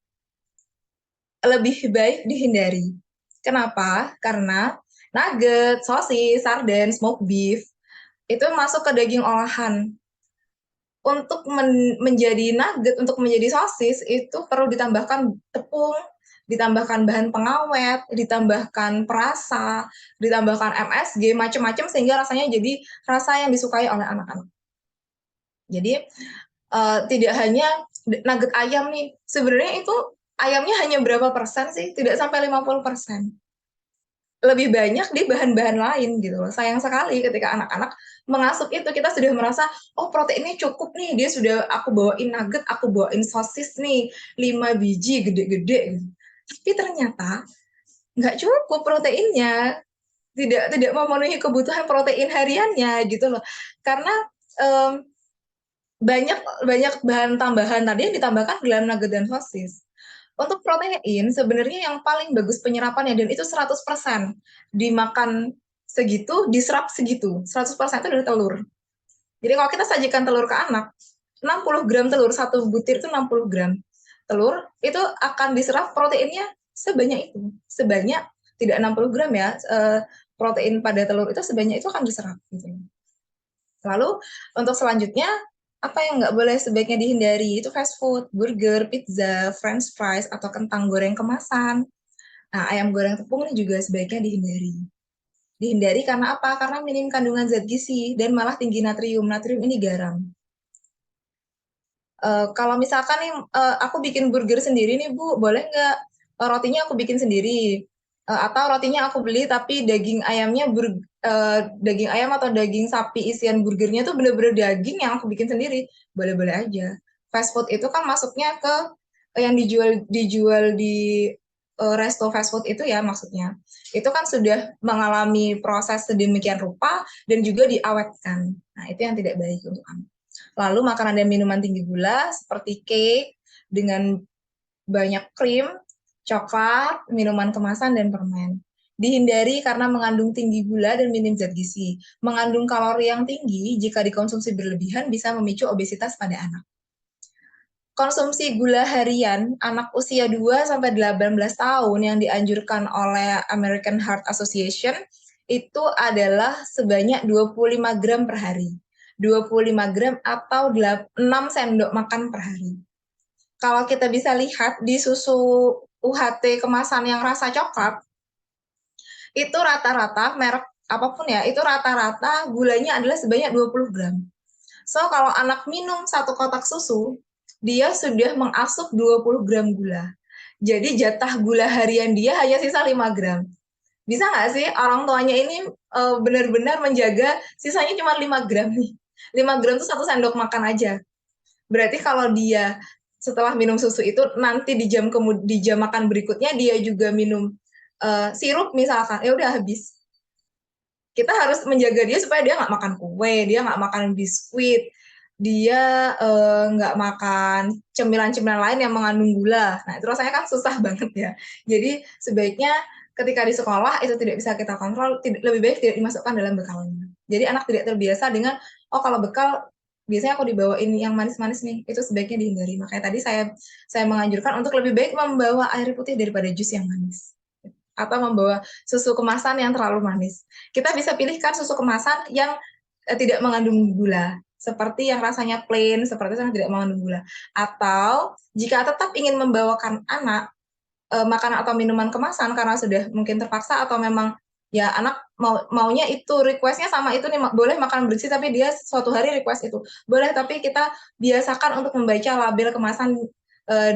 Lebih baik dihindari. Kenapa? Karena nugget, sosis, sarden, smoked beef, itu masuk ke daging olahan. Untuk menjadi nugget, untuk menjadi sosis, itu perlu ditambahkan tepung, ditambahkan bahan pengawet, ditambahkan perasa, ditambahkan MSG, macam-macam sehingga rasanya jadi rasa yang disukai oleh anak-anak. Jadi tidak hanya nugget ayam nih, sebenarnya itu ayamnya hanya berapa persen sih? Tidak sampai 50%. Lebih banyak di bahan-bahan lain gitu loh. Sayang sekali ketika anak-anak mengasup itu, kita sudah merasa, oh proteinnya cukup nih, dia sudah aku bawain nugget, aku bawain sosis nih, 5 biji gede-gede. Tapi ternyata nggak cukup proteinnya, tidak memenuhi kebutuhan protein hariannya gitu loh. Karena banyak bahan tambahan tadi yang ditambahkan dalam nugget dan sosis. Untuk protein sebenarnya yang paling bagus penyerapannya, dan itu 100% dimakan segitu, diserap segitu. 100% itu dari telur. Jadi kalau kita sajikan telur ke anak, 60 gram telur, 1 butir itu 60 gram telur, itu akan diserap proteinnya sebanyak itu. Sebanyak, tidak 60 gram ya, protein pada telur itu sebanyak itu akan diserap gitu. Lalu untuk selanjutnya Apa yang nggak boleh sebaiknya dihindari? Itu fast food, burger, pizza, french fries, atau kentang goreng kemasan. Nah, ayam goreng tepung ini juga sebaiknya dihindari. Dihindari karena apa? Karena minim kandungan zat gizi dan malah tinggi natrium. Natrium ini garam. Kalau misalkan nih aku bikin burger sendiri nih Bu, boleh nggak rotinya aku bikin sendiri? Atau rotinya aku beli tapi daging ayamnya daging ayam atau daging sapi isian burgernya tuh bener-bener daging yang aku bikin sendiri, boleh-boleh aja. Fast food itu kan masuknya ke yang dijual di resto fast food itu ya maksudnya. Itu kan sudah mengalami proses sedemikian rupa dan juga diawetkan. Nah, itu yang tidak baik untuk anak. Lalu makanan dan minuman tinggi gula seperti cake dengan banyak krim, coklat, minuman kemasan, dan permen. Dihindari karena mengandung tinggi gula dan minim zat gizi. Mengandung kalori yang tinggi jika dikonsumsi berlebihan bisa memicu obesitas pada anak. Konsumsi gula harian anak usia 2-18 tahun yang dianjurkan oleh American Heart Association itu adalah sebanyak 25 gram per hari. 25 gram atau 6 sendok makan per hari. Kalau kita bisa lihat di susu UHT kemasan yang rasa coklat, itu rata-rata merek apapun ya, itu rata-rata gulanya adalah sebanyak 20 gram. So, kalau anak minum 1 kotak susu, dia sudah mengasup 20 gram gula. Jadi jatah gula harian dia hanya sisa 5 gram. Bisa nggak sih orang tuanya ini benar-benar menjaga sisanya cuma 5 gram nih. 5 gram itu 1 sendok makan aja. Berarti kalau dia setelah minum susu itu nanti di jam makan berikutnya dia juga minum sirup misalkan, ya udah habis. Kita harus menjaga dia supaya dia nggak makan kue, dia nggak makan biskuit, dia nggak makan cemilan-cemilan lain yang mengandung gula. Nah, itu rasanya kan susah banget ya. Jadi sebaiknya ketika di sekolah itu tidak bisa kita kontrol, lebih baik tidak dimasukkan dalam bekalnya. Jadi anak tidak terbiasa dengan, oh kalau bekal biasanya aku dibawain yang manis-manis nih, itu sebaiknya dihindari. Makanya tadi saya menganjurkan untuk lebih baik membawa air putih daripada jus yang manis atau membawa susu kemasan yang terlalu manis. Kita bisa pilihkan susu kemasan yang tidak mengandung gula, seperti yang rasanya plain, seperti yang tidak mengandung gula. Atau jika tetap ingin membawakan anak makanan atau minuman kemasan karena sudah mungkin terpaksa atau memang ya anak maunya itu requestnya sama itu nih, boleh makan bergizi tapi dia suatu hari request itu boleh, tapi kita biasakan untuk membaca label kemasan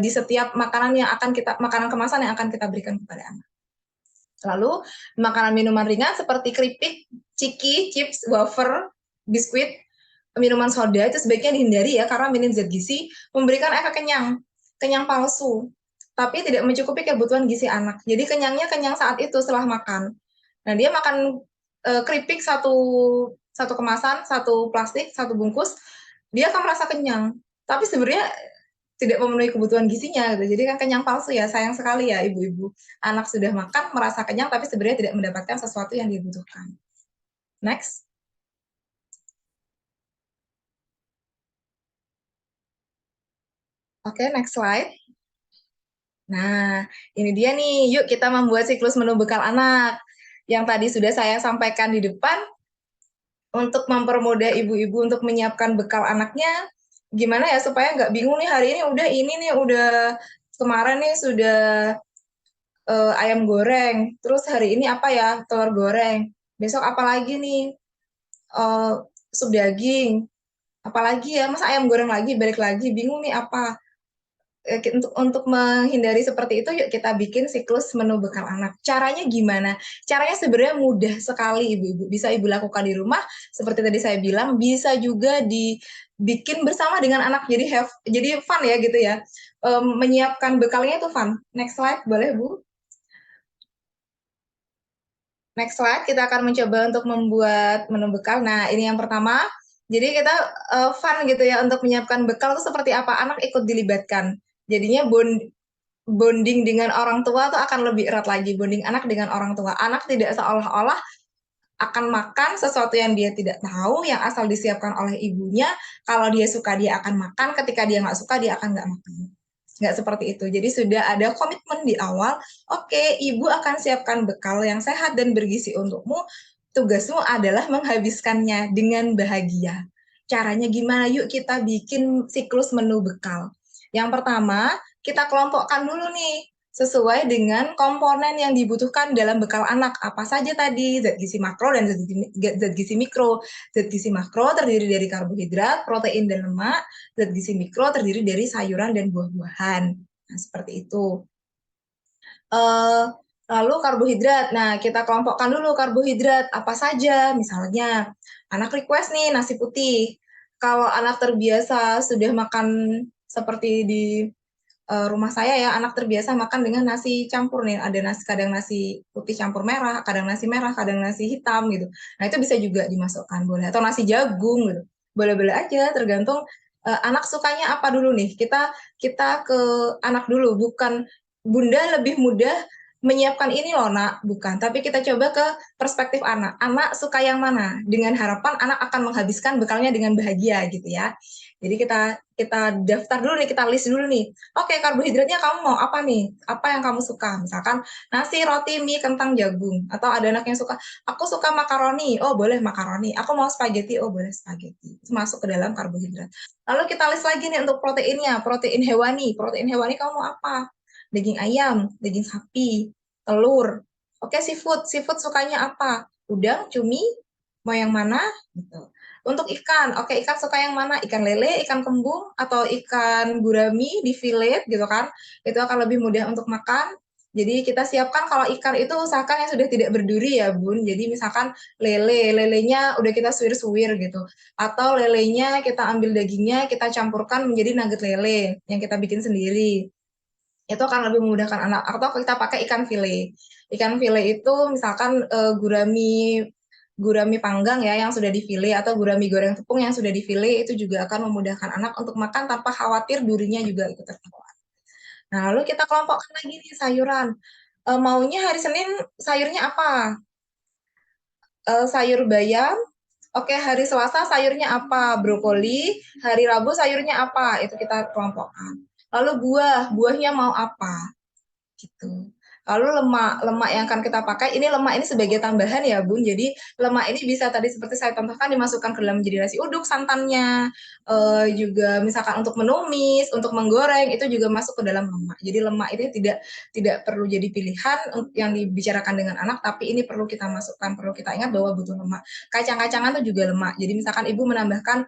di setiap makanan kemasan yang akan kita berikan kepada anak. Lalu makanan minuman ringan seperti keripik, ciki, chips, wafer, biskuit, minuman soda itu sebaiknya dihindari ya karena minim zat gizi, memberikan efek kenyang palsu, tapi tidak mencukupi kebutuhan gizi anak. Jadi kenyangnya kenyang saat itu setelah makan. Nah, dia makan keripik satu kemasan, satu plastik, satu bungkus, dia akan merasa kenyang. Tapi sebenarnya tidak memenuhi kebutuhan gizinya gitu. Jadi kan kenyang palsu ya, sayang sekali ya ibu-ibu. Anak sudah makan merasa kenyang tapi sebenarnya tidak mendapatkan sesuatu yang dibutuhkan. Next. Oke, next slide. Nah, ini dia nih. Yuk kita membuat siklus menu bekal anak. Yang tadi sudah saya sampaikan di depan, untuk mempermudah ibu-ibu untuk menyiapkan bekal anaknya, gimana ya supaya nggak bingung nih hari ini udah kemarin nih sudah ayam goreng, terus hari ini apa ya, telur goreng, besok apa lagi nih, sup daging, apalagi ya, masa ayam goreng lagi, balik lagi, bingung nih apa. Untuk menghindari seperti itu, yuk kita bikin siklus menu bekal anak. Caranya gimana? Caranya sebenarnya mudah sekali, ibu-ibu. Bisa ibu lakukan di rumah, seperti tadi saya bilang, bisa juga dibikin bersama dengan anak, jadi fun ya gitu ya. Menyiapkan bekalnya itu fun. Next slide, boleh Bu? Next slide, kita akan mencoba untuk membuat menu bekal. Nah, ini yang pertama. Jadi kita fun gitu ya untuk menyiapkan bekal itu seperti apa, anak ikut dilibatkan. Jadinya bonding dengan orang tua tuh akan lebih erat lagi, bonding anak dengan orang tua. Anak tidak seolah-olah akan makan sesuatu yang dia tidak tahu, yang asal disiapkan oleh ibunya. Kalau dia suka dia akan makan, ketika dia nggak suka dia akan nggak makan. Nggak seperti itu. Jadi sudah ada komitmen di awal, oke, ibu akan siapkan bekal yang sehat dan bergizi untukmu, tugasmu adalah menghabiskannya dengan bahagia. caranya gimana? Yuk kita bikin siklus menu bekal. Yang pertama, kita kelompokkan dulu nih, sesuai dengan komponen yang dibutuhkan dalam bekal anak. Apa saja tadi? Zat gizi makro dan zat gizi mikro. Zat gizi makro terdiri dari karbohidrat, protein, dan lemak. Zat gizi mikro terdiri dari sayuran dan buah-buahan. Nah, seperti itu. Lalu karbohidrat. Nah, kita kelompokkan dulu karbohidrat apa saja. Misalnya, anak request nih nasi putih. Kalau anak terbiasa sudah makan seperti di rumah saya ya, anak terbiasa makan dengan nasi campur nih. Ada nasi, kadang nasi putih campur merah, kadang nasi merah, kadang nasi hitam gitu. Nah, itu bisa juga dimasukkan, boleh. Atau nasi jagung gitu. Boleh-boleh aja, tergantung anak sukanya apa dulu nih. Kita ke anak dulu, bukan bunda lebih mudah menyiapkan ini loh nak, bukan. Tapi kita coba ke perspektif anak. Anak suka yang mana? Dengan harapan anak akan menghabiskan bekalnya dengan bahagia gitu ya. Jadi kita daftar dulu nih, kita list dulu nih. Oke, karbohidratnya kamu mau apa nih? Apa yang kamu suka? Misalkan nasi, roti, mie, kentang, jagung. Atau ada anak yang suka, aku suka makaroni. Oh, boleh makaroni. Aku mau spaghetti. Oh, boleh spaghetti. Itu masuk ke dalam karbohidrat. Lalu kita list lagi nih untuk proteinnya. Protein hewani. Protein hewani kamu mau apa? Daging ayam, daging sapi, telur. Oke, seafood. Seafood sukanya apa? Udang, cumi, mau yang mana? Gitu. Untuk ikan, oke, ikan suka yang mana? Ikan lele, ikan kembung, atau ikan gurami di fillet gitu kan? Itu akan lebih mudah untuk makan. Jadi kita siapkan kalau ikan itu usahakan yang sudah tidak berduri ya Bun. Jadi misalkan lelenya udah kita suwir-suwir gitu. Atau lelenya kita ambil dagingnya, kita campurkan menjadi nugget lele yang kita bikin sendiri. Itu akan lebih memudahkan anak. Atau kita pakai ikan file. Ikan file itu misalkan gurami panggang ya yang sudah difile atau gurami goreng tepung yang sudah difile, itu juga akan memudahkan anak untuk makan tanpa khawatir durinya juga ikut tertahan. Nah, lalu kita kelompokkan lagi nih sayuran. Maunya hari Senin sayurnya apa? Sayur bayam. Oke, hari Selasa sayurnya apa? Brokoli. Hari Rabu sayurnya apa? Itu kita kelompokkan. Lalu buahnya mau apa? Gitu. Lalu lemak yang akan kita pakai, lemak ini sebagai tambahan ya Bun, jadi lemak ini bisa tadi seperti saya contohkan dimasukkan ke dalam menjadi nasi uduk santannya, juga misalkan untuk menumis, untuk menggoreng, itu juga masuk ke dalam lemak. Jadi lemak ini tidak perlu jadi pilihan yang dibicarakan dengan anak, tapi ini perlu kita masukkan, perlu kita ingat bahwa butuh lemak. Kacang-kacangan itu juga lemak, jadi misalkan ibu menambahkan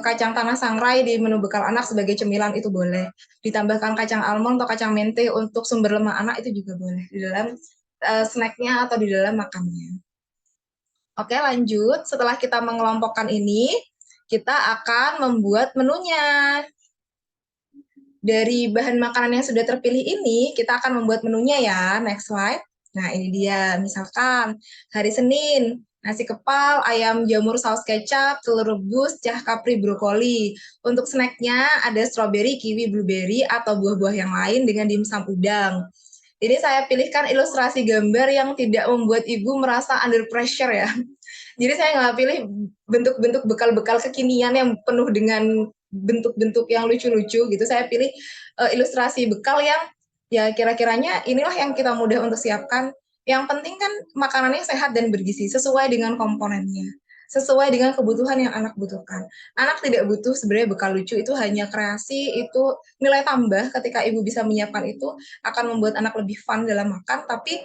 kacang tanah sangrai di menu bekal anak sebagai cemilan itu boleh. Ditambahkan kacang almond atau kacang mente untuk sumber lemak anak itu juga boleh di dalam snacknya atau di dalam makannya. Oke, lanjut. Setelah kita mengelompokkan ini, kita akan membuat menunya. Dari bahan makanan yang sudah terpilih ini, kita akan membuat menunya ya. Next slide. Nah, ini dia. Misalkan hari Senin, nasi kepal, ayam jamur saus kecap, telur rebus, cah kapri, brokoli. Untuk snacknya ada strawberry, kiwi, blueberry, atau buah-buah yang lain dengan dimsum udang. Ini saya pilihkan ilustrasi gambar yang tidak membuat ibu merasa under pressure ya. Jadi saya nggak pilih bentuk-bentuk bekal-bekal kekinian yang penuh dengan bentuk-bentuk yang lucu-lucu gitu. Saya pilih ilustrasi bekal yang ya kira-kiranya inilah yang kita mudah untuk siapkan. Yang penting kan makanannya sehat dan bergizi sesuai dengan komponennya, sesuai dengan kebutuhan yang anak butuhkan. Anak tidak butuh sebenarnya bekal lucu, itu hanya kreasi, itu nilai tambah ketika ibu bisa menyiapkan itu akan membuat anak lebih fun dalam makan, tapi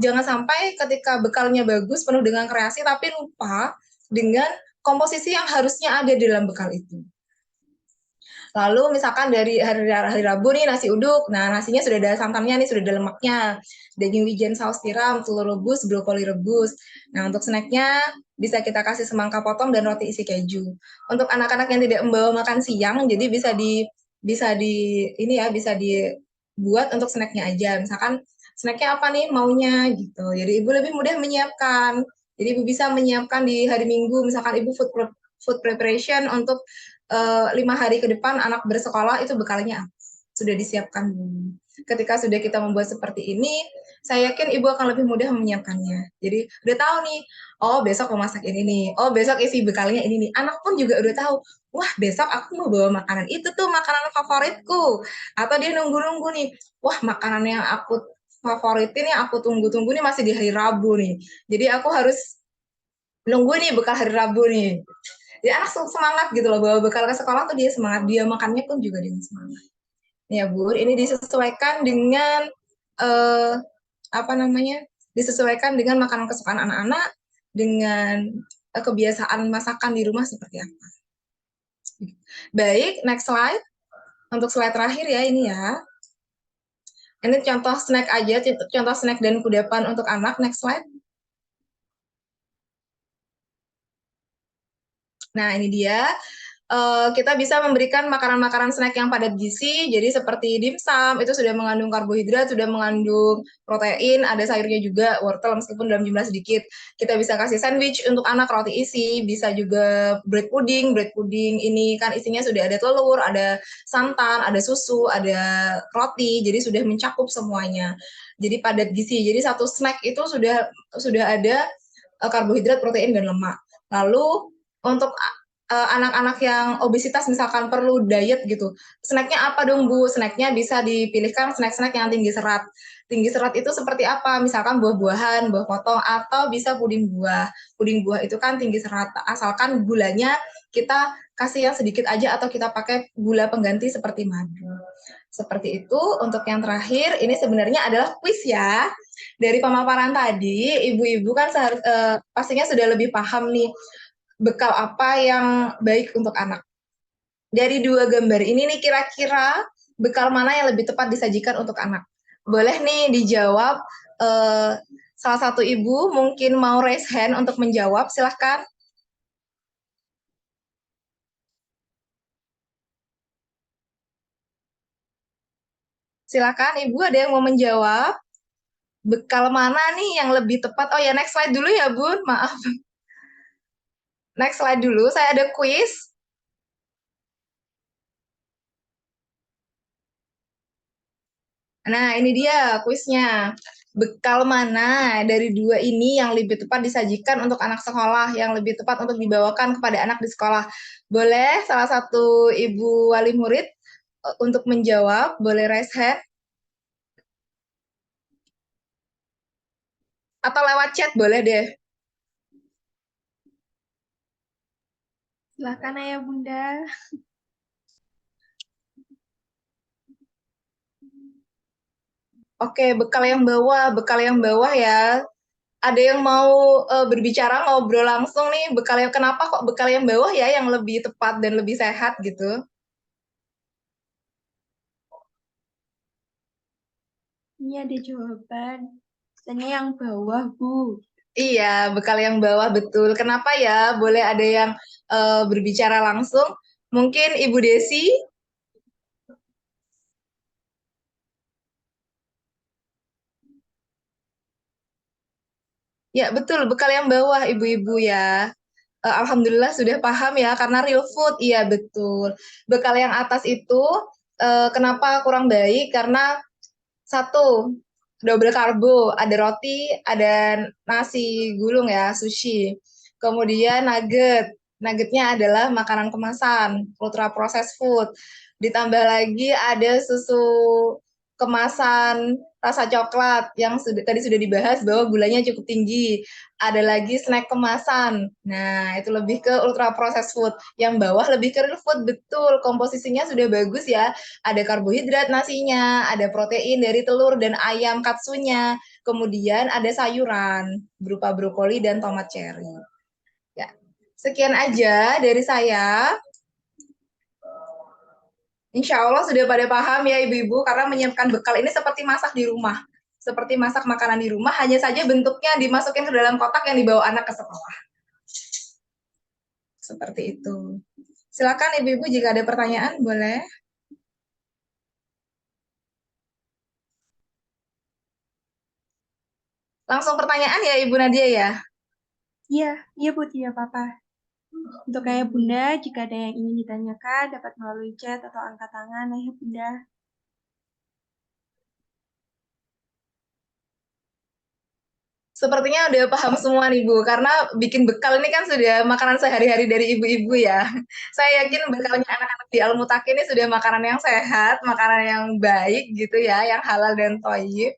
jangan sampai ketika bekalnya bagus, penuh dengan kreasi, tapi lupa dengan komposisi yang harusnya ada di dalam bekal itu. Lalu misalkan dari hari Rabu nih nasi uduk, nah nasinya sudah ada santannya nih, sudah ada lemaknya, daging wijen saus tiram, telur rebus, brokoli rebus. Nah untuk snacknya bisa kita kasih semangka potong dan roti isi keju. Untuk anak-anak yang tidak membawa makan siang, jadi bisa dibuat untuk snacknya aja. Misalkan snacknya apa nih maunya gitu. Jadi ibu lebih mudah menyiapkan. Jadi ibu bisa menyiapkan di hari Minggu, misalkan ibu food preparation untuk 5 hari ke depan anak bersekolah itu bekalnya sudah disiapkan dulu. Ketika sudah kita membuat seperti ini, saya yakin ibu akan lebih mudah menyiapkannya. Jadi udah tahu nih, oh besok mau masak ini nih, oh besok isi bekalnya ini nih. Anak pun juga udah tahu, wah besok aku mau bawa makanan itu tuh makanan favoritku. Atau dia nunggu-nunggu nih, wah makanan yang aku favoritin yang aku tunggu-tunggu nih masih di hari Rabu nih. Jadi aku harus nunggu nih bekal hari Rabu nih. Jadi anak semangat gitu loh, bawa bekal ke sekolah tuh dia semangat, dia makannya pun juga dengan semangat. Ya Bun, ini disesuaikan dengan apa namanya? Disesuaikan dengan makanan kesukaan anak-anak, dengan kebiasaan masakan di rumah seperti apa. Baik, next slide. Untuk slide terakhir ya ini ya. Ini contoh snack aja, contoh snack dan kudapan untuk anak. Next slide. Nah, ini dia. Kita bisa memberikan makanan-makanan snack yang padat gizi, jadi seperti dimsum, itu sudah mengandung karbohidrat, sudah mengandung protein, ada sayurnya juga, wortel meskipun dalam jumlah sedikit. Kita bisa kasih sandwich untuk anak, roti isi, bisa juga bread pudding ini kan isinya sudah ada telur, ada santan, ada susu, ada roti, jadi sudah mencakup semuanya. Jadi padat gizi, jadi satu snack itu sudah ada karbohidrat, protein, dan lemak. Lalu untuk anak-anak yang obesitas misalkan perlu diet gitu, snacknya apa dong Bu? Snacknya bisa dipilihkan snack-snack yang tinggi serat. Tinggi serat itu seperti apa? Misalkan buah-buahan, buah potong, atau bisa puding buah. Puding buah itu kan tinggi serat, asalkan gulanya kita kasih yang sedikit aja atau kita pakai gula pengganti seperti madu. Seperti itu. Untuk yang terakhir, ini sebenarnya adalah quiz ya. Dari pemaparan tadi, ibu-ibu kan pastinya sudah lebih paham nih bekal apa yang baik untuk anak. Dari dua gambar ini nih kira-kira bekal mana yang lebih tepat disajikan untuk anak? Boleh nih dijawab. Salah satu ibu mungkin mau raise hand untuk menjawab, silahkan. Silakan ibu, ada yang mau menjawab? Bekal mana nih yang lebih tepat? Oh ya, next slide dulu ya Bun, maaf. Next slide dulu, saya ada quiz. Nah, ini dia kuisnya. Bekal mana dari dua ini yang lebih tepat disajikan untuk anak sekolah, yang lebih tepat untuk dibawakan kepada anak di sekolah? Boleh salah satu ibu wali murid untuk menjawab, boleh raise hand? Atau lewat chat, boleh deh. Silakan Ayah Bunda. Oke, bekal yang bawah ya. Ada yang mau berbicara, ngobrol langsung nih, kenapa kok bekal yang bawah ya yang lebih tepat dan lebih sehat gitu? Ini ada jawaban. Biasanya yang bawah, Bu. Iya, bekal yang bawah betul. Kenapa ya? Boleh ada yang berbicara langsung. Mungkin Ibu Desi? Ya, betul. Bekal yang bawah, Ibu-ibu ya. Alhamdulillah sudah paham ya, karena real food. Iya, betul. Bekal yang atas itu kenapa kurang baik? Karena satu, double karbo, ada roti, ada nasi gulung ya, sushi. Kemudian nugget. Nuggetnya adalah makanan kemasan, ultra processed food. Ditambah lagi ada susu kemasan rasa coklat yang tadi sudah dibahas bahwa gulanya cukup tinggi. Ada lagi snack kemasan. Nah, itu lebih ke ultra processed food. Yang bawah lebih ke real food, betul. Komposisinya sudah bagus ya. Ada karbohidrat nasinya, ada protein dari telur dan ayam katsunya. Kemudian ada sayuran berupa brokoli dan tomat cherry. Ya. Sekian aja dari saya. Insya Allah sudah pada paham ya ibu-ibu, karena menyiapkan bekal ini seperti masak di rumah. Seperti masak makanan di rumah, hanya saja bentuknya dimasukin ke dalam kotak yang dibawa anak ke sekolah. Seperti itu. Silakan ibu-ibu jika ada pertanyaan, boleh. Langsung pertanyaan ya Ibu Nadia ya? Iya, iya Bu, tidak apa-apa. Untuk Ayah Bunda, jika ada yang ingin ditanyakan, dapat melalui chat atau angkat tangan Ayah Bunda. Sepertinya udah paham semua nih Bu, karena bikin bekal ini kan sudah makanan sehari-hari dari ibu-ibu ya. Saya yakin bekalnya anak-anak di Al-Mutaki ini sudah makanan yang sehat, makanan yang baik gitu ya, yang halal dan thayyib.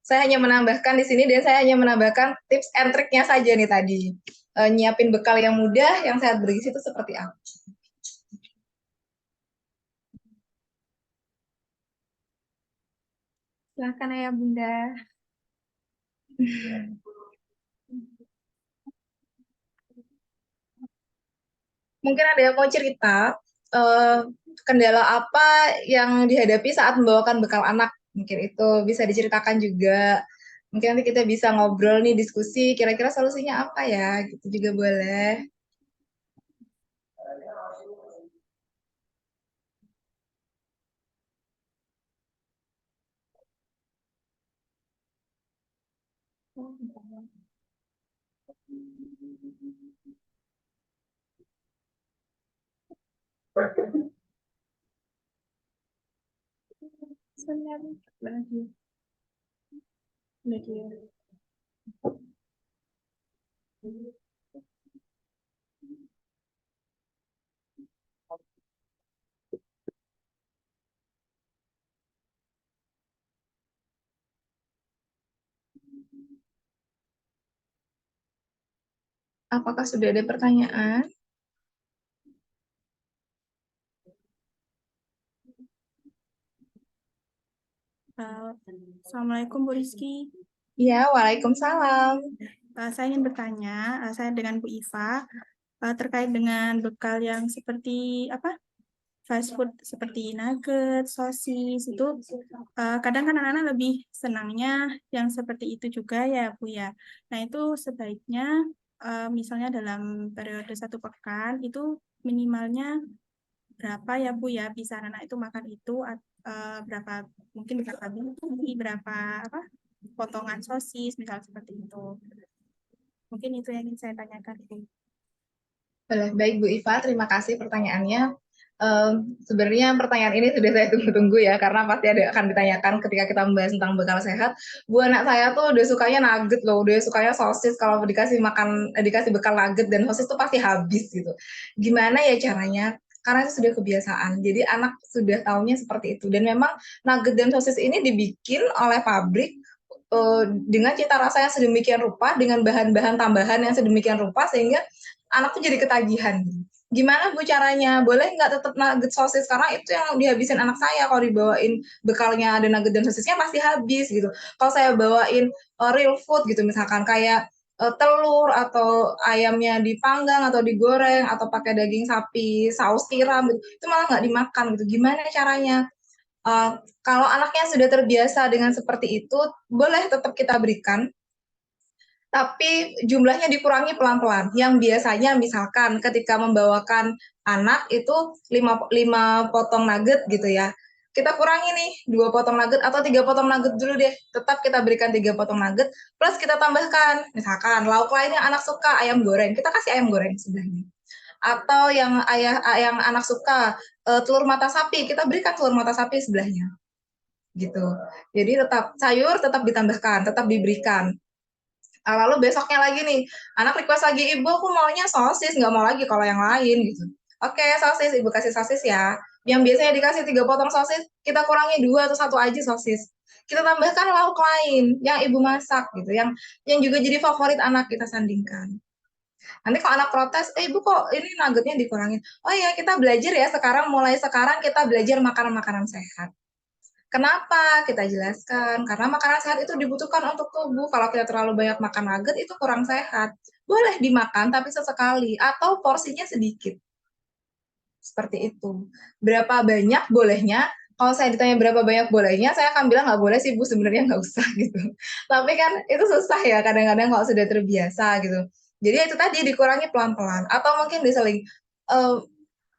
Saya hanya menambahkan di sini dan saya hanya menambahkan tips and triknya saja nih tadi. Nyiapin bekal yang mudah, yang sehat bergizi itu seperti apa? Silakan Ayah Bunda. Mungkin ada yang mau cerita kendala apa yang dihadapi saat membawakan bekal anak. Mungkin itu bisa diceritakan juga. Mungkin nanti kita bisa ngobrol nih, diskusi, kira-kira solusinya apa ya, gitu juga boleh. Apakah sudah ada pertanyaan? Assalamualaikum Bu Rizky. Ya, waalaikumsalam. Saya ingin bertanya, saya dengan Bu Iva, terkait dengan bekal yang seperti apa? Fast food seperti nugget, sosis itu kadang kan anak-anak lebih senangnya yang seperti itu juga ya Bu ya. Nah itu sebaiknya misalnya dalam periode 1 pekan itu minimalnya berapa ya Bu ya bisa anak-anak itu makan itu berapa mungkin berapa biji, berapa apa potongan sosis misal seperti itu. Mungkin itu yang ingin saya tanyakan Bu. Baik Bu Iva, terima kasih pertanyaannya. Sebenarnya pertanyaan ini sudah saya tunggu-tunggu ya, karena pasti akan ditanyakan ketika kita membahas tentang bekal sehat. Bu, anak saya tuh udah sukanya nugget loh, udah sukanya sosis. Kalau dikasih bekal nugget dan sosis tuh pasti habis gitu. Gimana ya caranya? Karena itu sudah kebiasaan, jadi anak sudah taunya seperti itu. Dan memang nugget dan sosis ini dibikin oleh pabrik dengan cita rasa yang sedemikian rupa, dengan bahan-bahan tambahan yang sedemikian rupa, sehingga anak tuh jadi ketagihan. Gimana Bu caranya? Boleh nggak tetap nugget sosis? Karena itu yang dihabisin anak saya. Kalau dibawain bekalnya ada nugget dan sosisnya pasti habis gitu. Kalau saya bawain real food gitu, misalkan kayak telur atau ayamnya dipanggang atau digoreng atau pakai daging sapi saus tiram gitu, itu malah nggak dimakan gitu. Gimana caranya? Kalau anaknya sudah terbiasa dengan seperti itu, boleh tetap kita berikan, tapi jumlahnya dikurangi pelan-pelan. Yang biasanya misalkan ketika membawakan anak itu 5 potong nugget gitu ya, kita kurangi nih 2 potong nugget atau 3 potong nugget dulu deh. Tetap kita berikan 3 potong nugget, plus kita tambahkan, misalkan lauk lain yang anak suka, ayam goreng, kita kasih ayam goreng sebelahnya. Atau yang anak suka telur mata sapi, kita berikan telur mata sapi sebelahnya. Gitu. Jadi tetap sayur tetap ditambahkan, tetap diberikan. Lalu besoknya lagi nih, anak request lagi, ibu aku maunya sosis, nggak mau lagi kalau yang lain gitu. Oke, sosis, ibu kasih sosis ya. Yang biasanya dikasih 3 potong sosis, kita kurangi 2 atau 1 aja sosis. Kita tambahkan lauk lain yang ibu masak gitu, yang juga jadi favorit anak kita sandingkan. Nanti kalau anak protes, ibu kok ini nuggetnya dikurangin. Oh iya, kita belajar ya sekarang, mulai sekarang kita belajar makanan-makanan sehat. Kenapa? Kita jelaskan, karena makanan sehat itu dibutuhkan untuk tubuh. Kalau kita terlalu banyak makan nugget, itu kurang sehat. Boleh dimakan, tapi sesekali, atau porsinya sedikit. Seperti itu. Berapa banyak bolehnya? Kalau saya ditanya berapa banyak bolehnya, saya akan bilang nggak boleh sih Bu, sebenarnya nggak usah gitu. Tapi kan itu susah ya kadang-kadang kalau sudah terbiasa gitu. Jadi itu tadi dikurangi pelan-pelan. Atau mungkin diseling,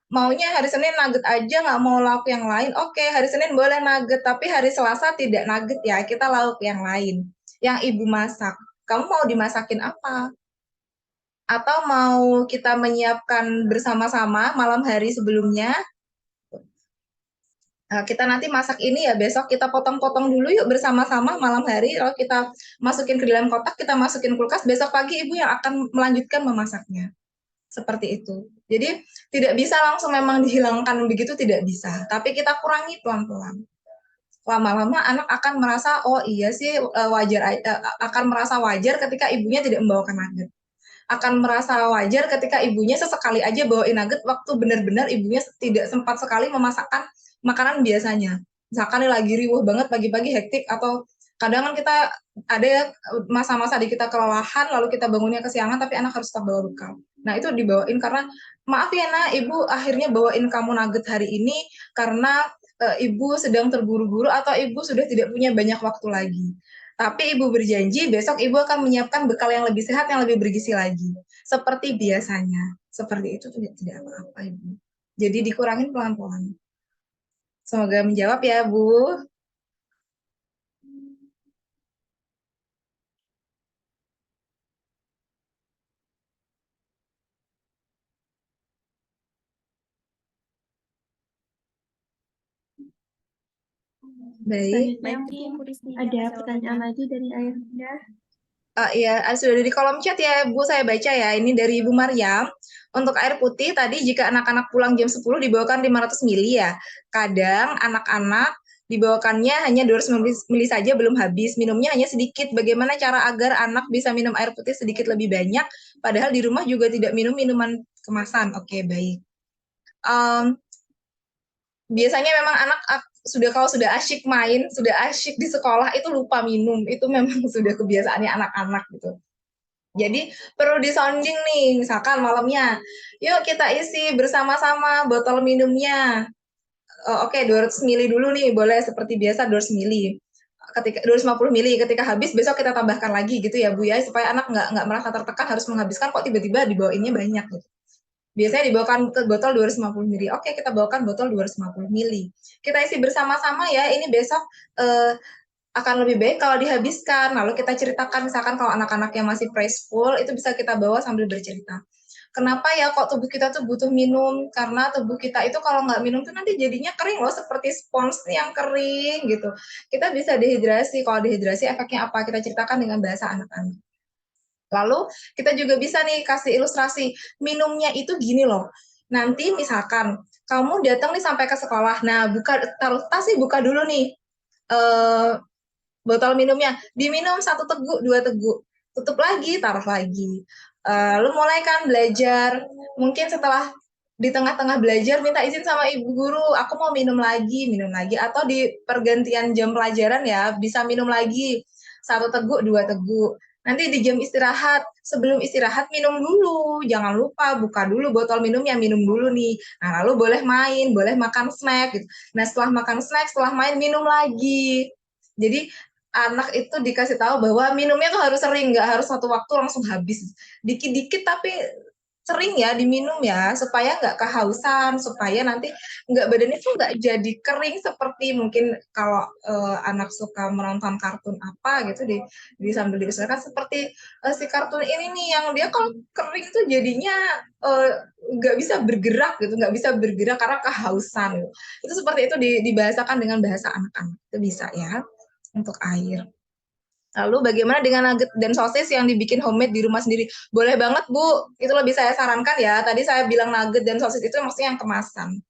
maunya hari Senin nugget aja, nggak mau lauk yang lain. Oke, hari Senin boleh nugget, tapi hari Selasa tidak nugget ya, kita lauk yang lain. Yang ibu masak. Kamu mau dimasakin apa? Atau mau kita menyiapkan bersama-sama malam hari sebelumnya, kita nanti masak ini ya, besok kita potong-potong dulu yuk bersama-sama malam hari, lalu kita masukin ke dalam kotak, kita masukin kulkas, besok pagi ibu yang akan melanjutkan memasaknya. Seperti itu. Jadi tidak bisa langsung memang dihilangkan begitu, tidak bisa. Tapi kita kurangi pelan-pelan. lama-lama anak akan merasa, oh iya sih akan merasa wajar ketika ibunya tidak membawakan nugget. Akan merasa wajar ketika ibunya sesekali aja bawain nugget waktu benar-benar ibunya tidak sempat sekali memasakkan makanan biasanya. Misalkan lagi riuh banget pagi-pagi hektik, atau kadang kan kita ada ya masa-masa di kita kelelahan lalu kita bangunnya kesiangan tapi anak harus tetap bawa bekal. Nah itu dibawain karena maaf ya nak, ibu akhirnya bawain kamu nugget hari ini karena ibu sedang terburu-buru atau ibu sudah tidak punya banyak waktu lagi. Tapi ibu berjanji besok ibu akan menyiapkan bekal yang lebih sehat, yang lebih bergizi lagi. Seperti biasanya. Seperti itu tidak apa-apa ibu. Jadi dikurangin pelan-pelan. Semoga menjawab ya Bu. Baik. Ada pertanyaan lagi dari Ayah Bunda? Ya, sudah di kolom chat ya Bu, saya baca ya. Ini dari Ibu Maryam. Untuk air putih tadi jika anak-anak pulang jam 10 dibawakan 500 mili ya. Kadang anak-anak dibawakannya hanya 200 mili saja, belum habis. Minumnya hanya sedikit. Bagaimana cara agar anak bisa minum air putih sedikit lebih banyak, padahal di rumah juga tidak minum minuman kemasan? Oke, baik. Biasanya memang anak kalau sudah asyik main, sudah asyik di sekolah itu lupa minum. Itu memang sudah kebiasaannya anak-anak gitu. Jadi perlu disounding nih, misalkan malamnya, yuk kita isi bersama-sama botol minumnya. Oke, 200 mili dulu nih, boleh seperti biasa 200 mili. Ketika 250 mili, ketika habis besok kita tambahkan lagi gitu ya Bu ya, supaya anak nggak merasa tertekan harus menghabiskan kok tiba-tiba dibawainnya banyak gitu. Biasanya dibawakan ke botol 250 mili. Oke, kita bawakan botol 250 mili. Kita isi bersama-sama ya, ini besok akan lebih baik kalau dihabiskan. Lalu kita ceritakan, misalkan kalau anak-anak yang masih preschool, itu bisa kita bawa sambil bercerita. Kenapa ya kok tubuh kita tuh butuh minum? Karena tubuh kita itu kalau nggak minum tuh nanti jadinya kering loh, seperti spons yang kering gitu. Kita bisa dehidrasi. Kalau dehidrasi efeknya apa? Kita ceritakan dengan bahasa anak-anak. Lalu kita juga bisa nih kasih ilustrasi, minumnya itu gini loh. Nanti misalkan kamu datang nih sampai ke sekolah, nah taruh tas sih, buka dulu nih botol minumnya, diminum 1 teguk, 2 teguk, tutup lagi, taruh lagi. Lu mulai kan belajar, mungkin setelah di tengah-tengah belajar minta izin sama ibu guru, aku mau minum lagi, atau di pergantian jam pelajaran ya bisa minum lagi 1 teguk, 2 teguk. Nanti di jam istirahat, sebelum istirahat minum dulu, jangan lupa buka dulu botol minumnya, minum dulu nih. Nah lalu boleh main, boleh makan snack gitu. Nah setelah makan snack, setelah main minum lagi. Jadi anak itu dikasih tahu bahwa minumnya tuh harus sering, nggak harus satu waktu langsung habis. Dikit-dikit tapi sering ya diminum ya, supaya nggak kehausan, supaya nanti badannya tuh nggak jadi kering seperti mungkin kalau anak suka menonton kartun apa gitu di sambil diusahakan seperti si kartun ini nih yang dia kalau kering tuh jadinya nggak bisa bergerak gitu, nggak bisa bergerak karena kehausan. Gitu. Itu seperti itu dibahasakan dengan bahasa anak-anak, itu bisa ya untuk air. Lalu bagaimana dengan nugget dan sosis yang dibikin homemade di rumah sendiri? Boleh banget Bu, itu lebih saya sarankan ya. Tadi saya bilang nugget dan sosis itu maksudnya yang kemasan.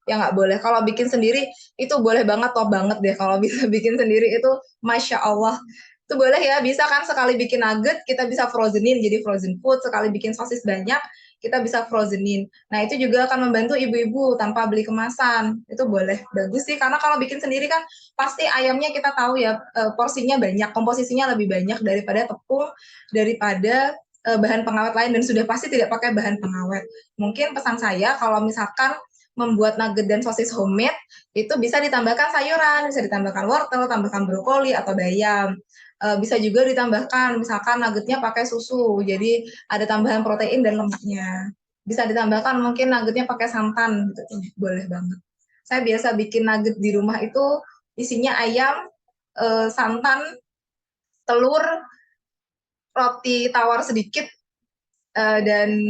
Ya nggak boleh. Kalau bikin sendiri itu boleh banget, top banget deh. Kalau bisa bikin sendiri itu Masya Allah. Itu boleh ya, bisa kan sekali bikin nugget, kita bisa frozenin jadi frozen food. Sekali bikin sosis banyak, kita bisa frozenin. Nah itu juga akan membantu ibu-ibu tanpa beli kemasan. Itu boleh, bagus sih. Karena kalau bikin sendiri kan pasti ayamnya kita tahu ya porsinya banyak, komposisinya lebih banyak daripada tepung, daripada bahan pengawet lain, dan sudah pasti tidak pakai bahan pengawet. Mungkin pesan saya kalau misalkan membuat nugget dan sosis homemade itu bisa ditambahkan sayuran, bisa ditambahkan wortel, tambahkan brokoli atau bayam. Bisa juga ditambahkan misalkan nuggetnya pakai susu, jadi ada tambahan protein dan lemaknya. Bisa ditambahkan mungkin nuggetnya pakai santan, gitu. Boleh banget. Saya biasa bikin nugget di rumah itu isinya ayam, santan, telur, roti tawar sedikit, dan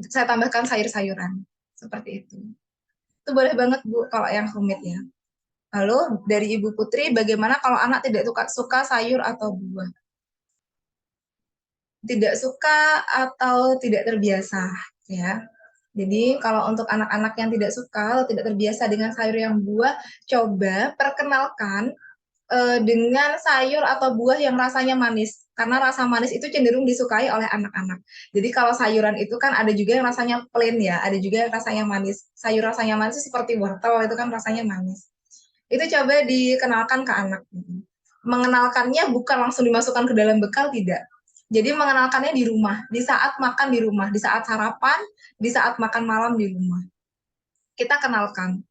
saya tambahkan sayur-sayuran. Seperti itu. Itu boleh banget Bu kalau yang homemade ya. Lalu dari Ibu Putri, bagaimana kalau anak tidak suka sayur atau buah? Tidak suka atau tidak terbiasa ya. Jadi kalau untuk anak-anak yang tidak suka atau tidak terbiasa dengan sayur yang buah, coba perkenalkan dengan sayur atau buah yang rasanya manis. Karena rasa manis itu cenderung disukai oleh anak-anak. Jadi kalau sayuran itu kan ada juga yang rasanya plain ya, ada juga yang rasanya manis. Sayur rasanya manis seperti wortel itu kan rasanya manis. Itu coba dikenalkan ke anak. Mengenalkannya bukan langsung dimasukkan ke dalam bekal, tidak. Jadi mengenalkannya di rumah, di saat makan di rumah, di saat sarapan, di saat makan malam di rumah. Kita kenalkan.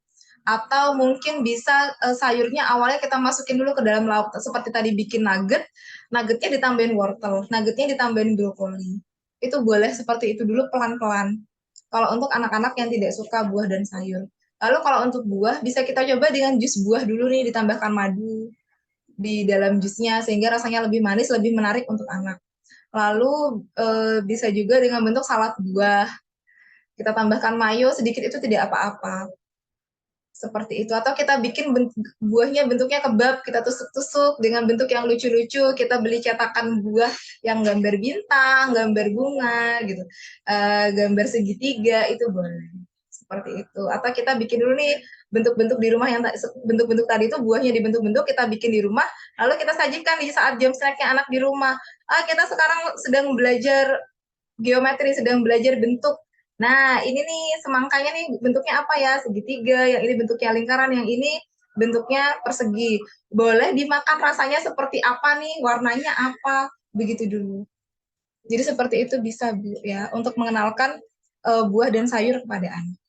Atau mungkin bisa sayurnya awalnya kita masukin dulu ke dalam lauk. Seperti tadi bikin nugget, nuggetnya ditambahin wortel, nuggetnya ditambahin brokoli. Itu boleh seperti itu dulu pelan-pelan. Kalau untuk anak-anak yang tidak suka buah dan sayur. Lalu kalau untuk buah, bisa kita coba dengan jus buah dulu nih, ditambahkan madu di dalam jusnya, sehingga rasanya lebih manis, lebih menarik untuk anak. Lalu bisa juga dengan bentuk salad buah. Kita tambahkan mayo sedikit, itu tidak apa-apa. Seperti itu. Atau kita bikin buahnya bentuknya kebab, kita tusuk-tusuk dengan bentuk yang lucu-lucu, kita beli cetakan buah yang gambar bintang, gambar bunga, gitu, gambar segitiga, itu boleh. Seperti itu. Atau kita bikin dulu nih bentuk-bentuk di rumah yang bentuk-bentuk tadi itu buahnya dibentuk-bentuk, kita bikin di rumah, lalu kita sajikan di saat jam snacknya anak di rumah. Kita sekarang sedang belajar geometri, sedang belajar bentuk. Nah, ini nih semangkanya nih bentuknya apa ya? Segitiga, yang ini bentuknya lingkaran, yang ini bentuknya persegi. Boleh dimakan rasanya seperti apa nih? Warnanya apa? Begitu dulu. Jadi seperti itu bisa, Bu, ya, untuk mengenalkan buah dan sayur kepada anak.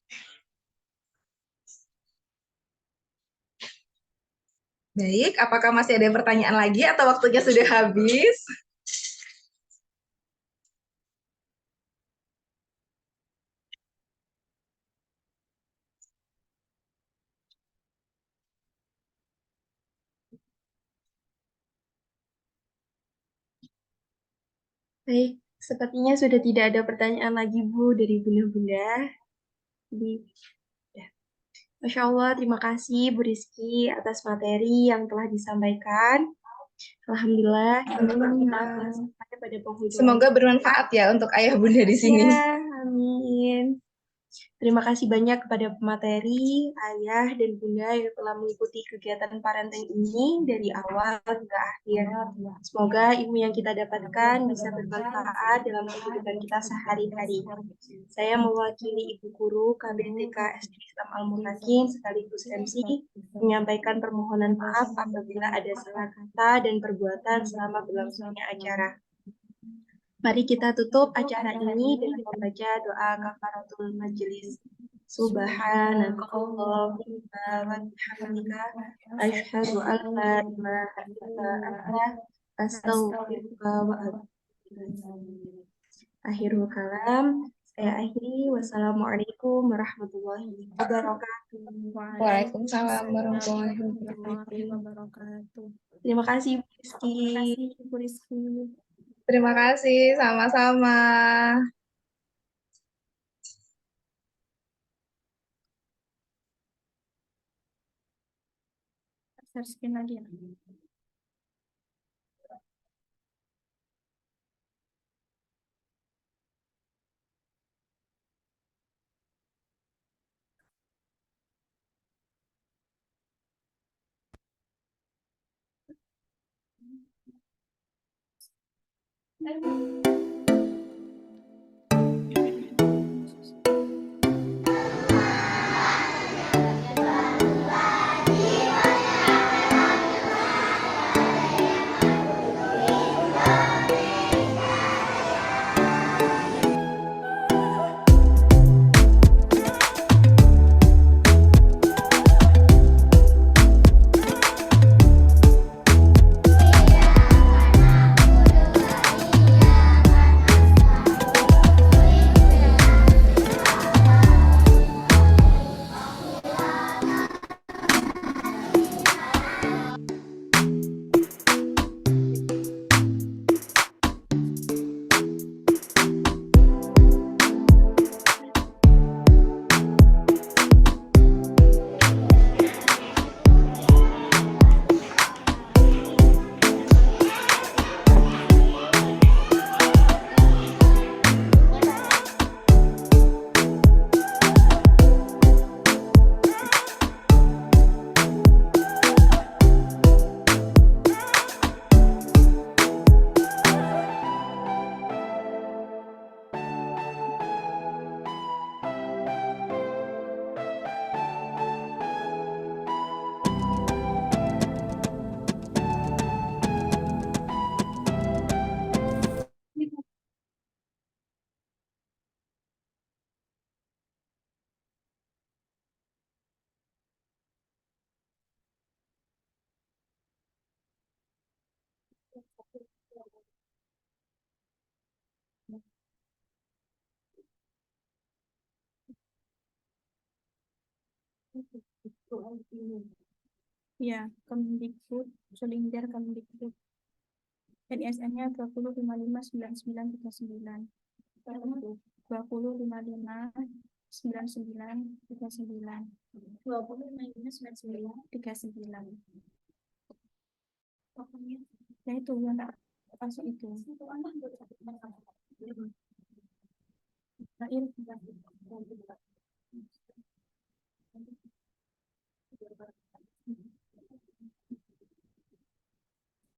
Baik, apakah masih ada pertanyaan lagi atau waktunya sudah habis? Baik, sepertinya sudah tidak ada pertanyaan lagi, Bu, dari bunda-bunda. Jadi, ya. Masya Allah, terima kasih Bu Rizky atas materi yang telah disampaikan. Alhamdulillah, kita pada penghujung. Semoga bermanfaat ya untuk ayah bunda di sini. Ya, amin. Terima kasih banyak kepada pemateri, ayah, dan bunda yang telah mengikuti kegiatan parenting ini dari awal hingga akhir. Semoga ilmu yang kita dapatkan bisa bermanfaat dalam kehidupan kita sehari-hari. Saya mewakili Ibu Guru KBTK SD Islam Al-Mutakin sekaligus MC menyampaikan permohonan maaf apabila ada salah kata dan perbuatan selama berlangsungnya acara. Mari kita tutup acara ini dengan membaca doa kafaratul majelis. Subhanakallahumma wa bihamdika asyhadu an la ilaha illa anta astaghfiruka wa atubu ilaik. Akhirul kalam, saya akhiri. Wassalamualaikum warahmatullahi wabarakatuh. Waalaikumsalam warahmatullahi wabarakatuh. Terima kasih, Bu Rizky. Terima kasih, Bu Rizky. Terima kasih, sama-sama. Share screen lagi ya. Ya, Kemdikbud, Selinder Kemdikbud. NISN-nya 20559939. 20559939. 20559939. Ya itu yang tak masuk itu. Terakhir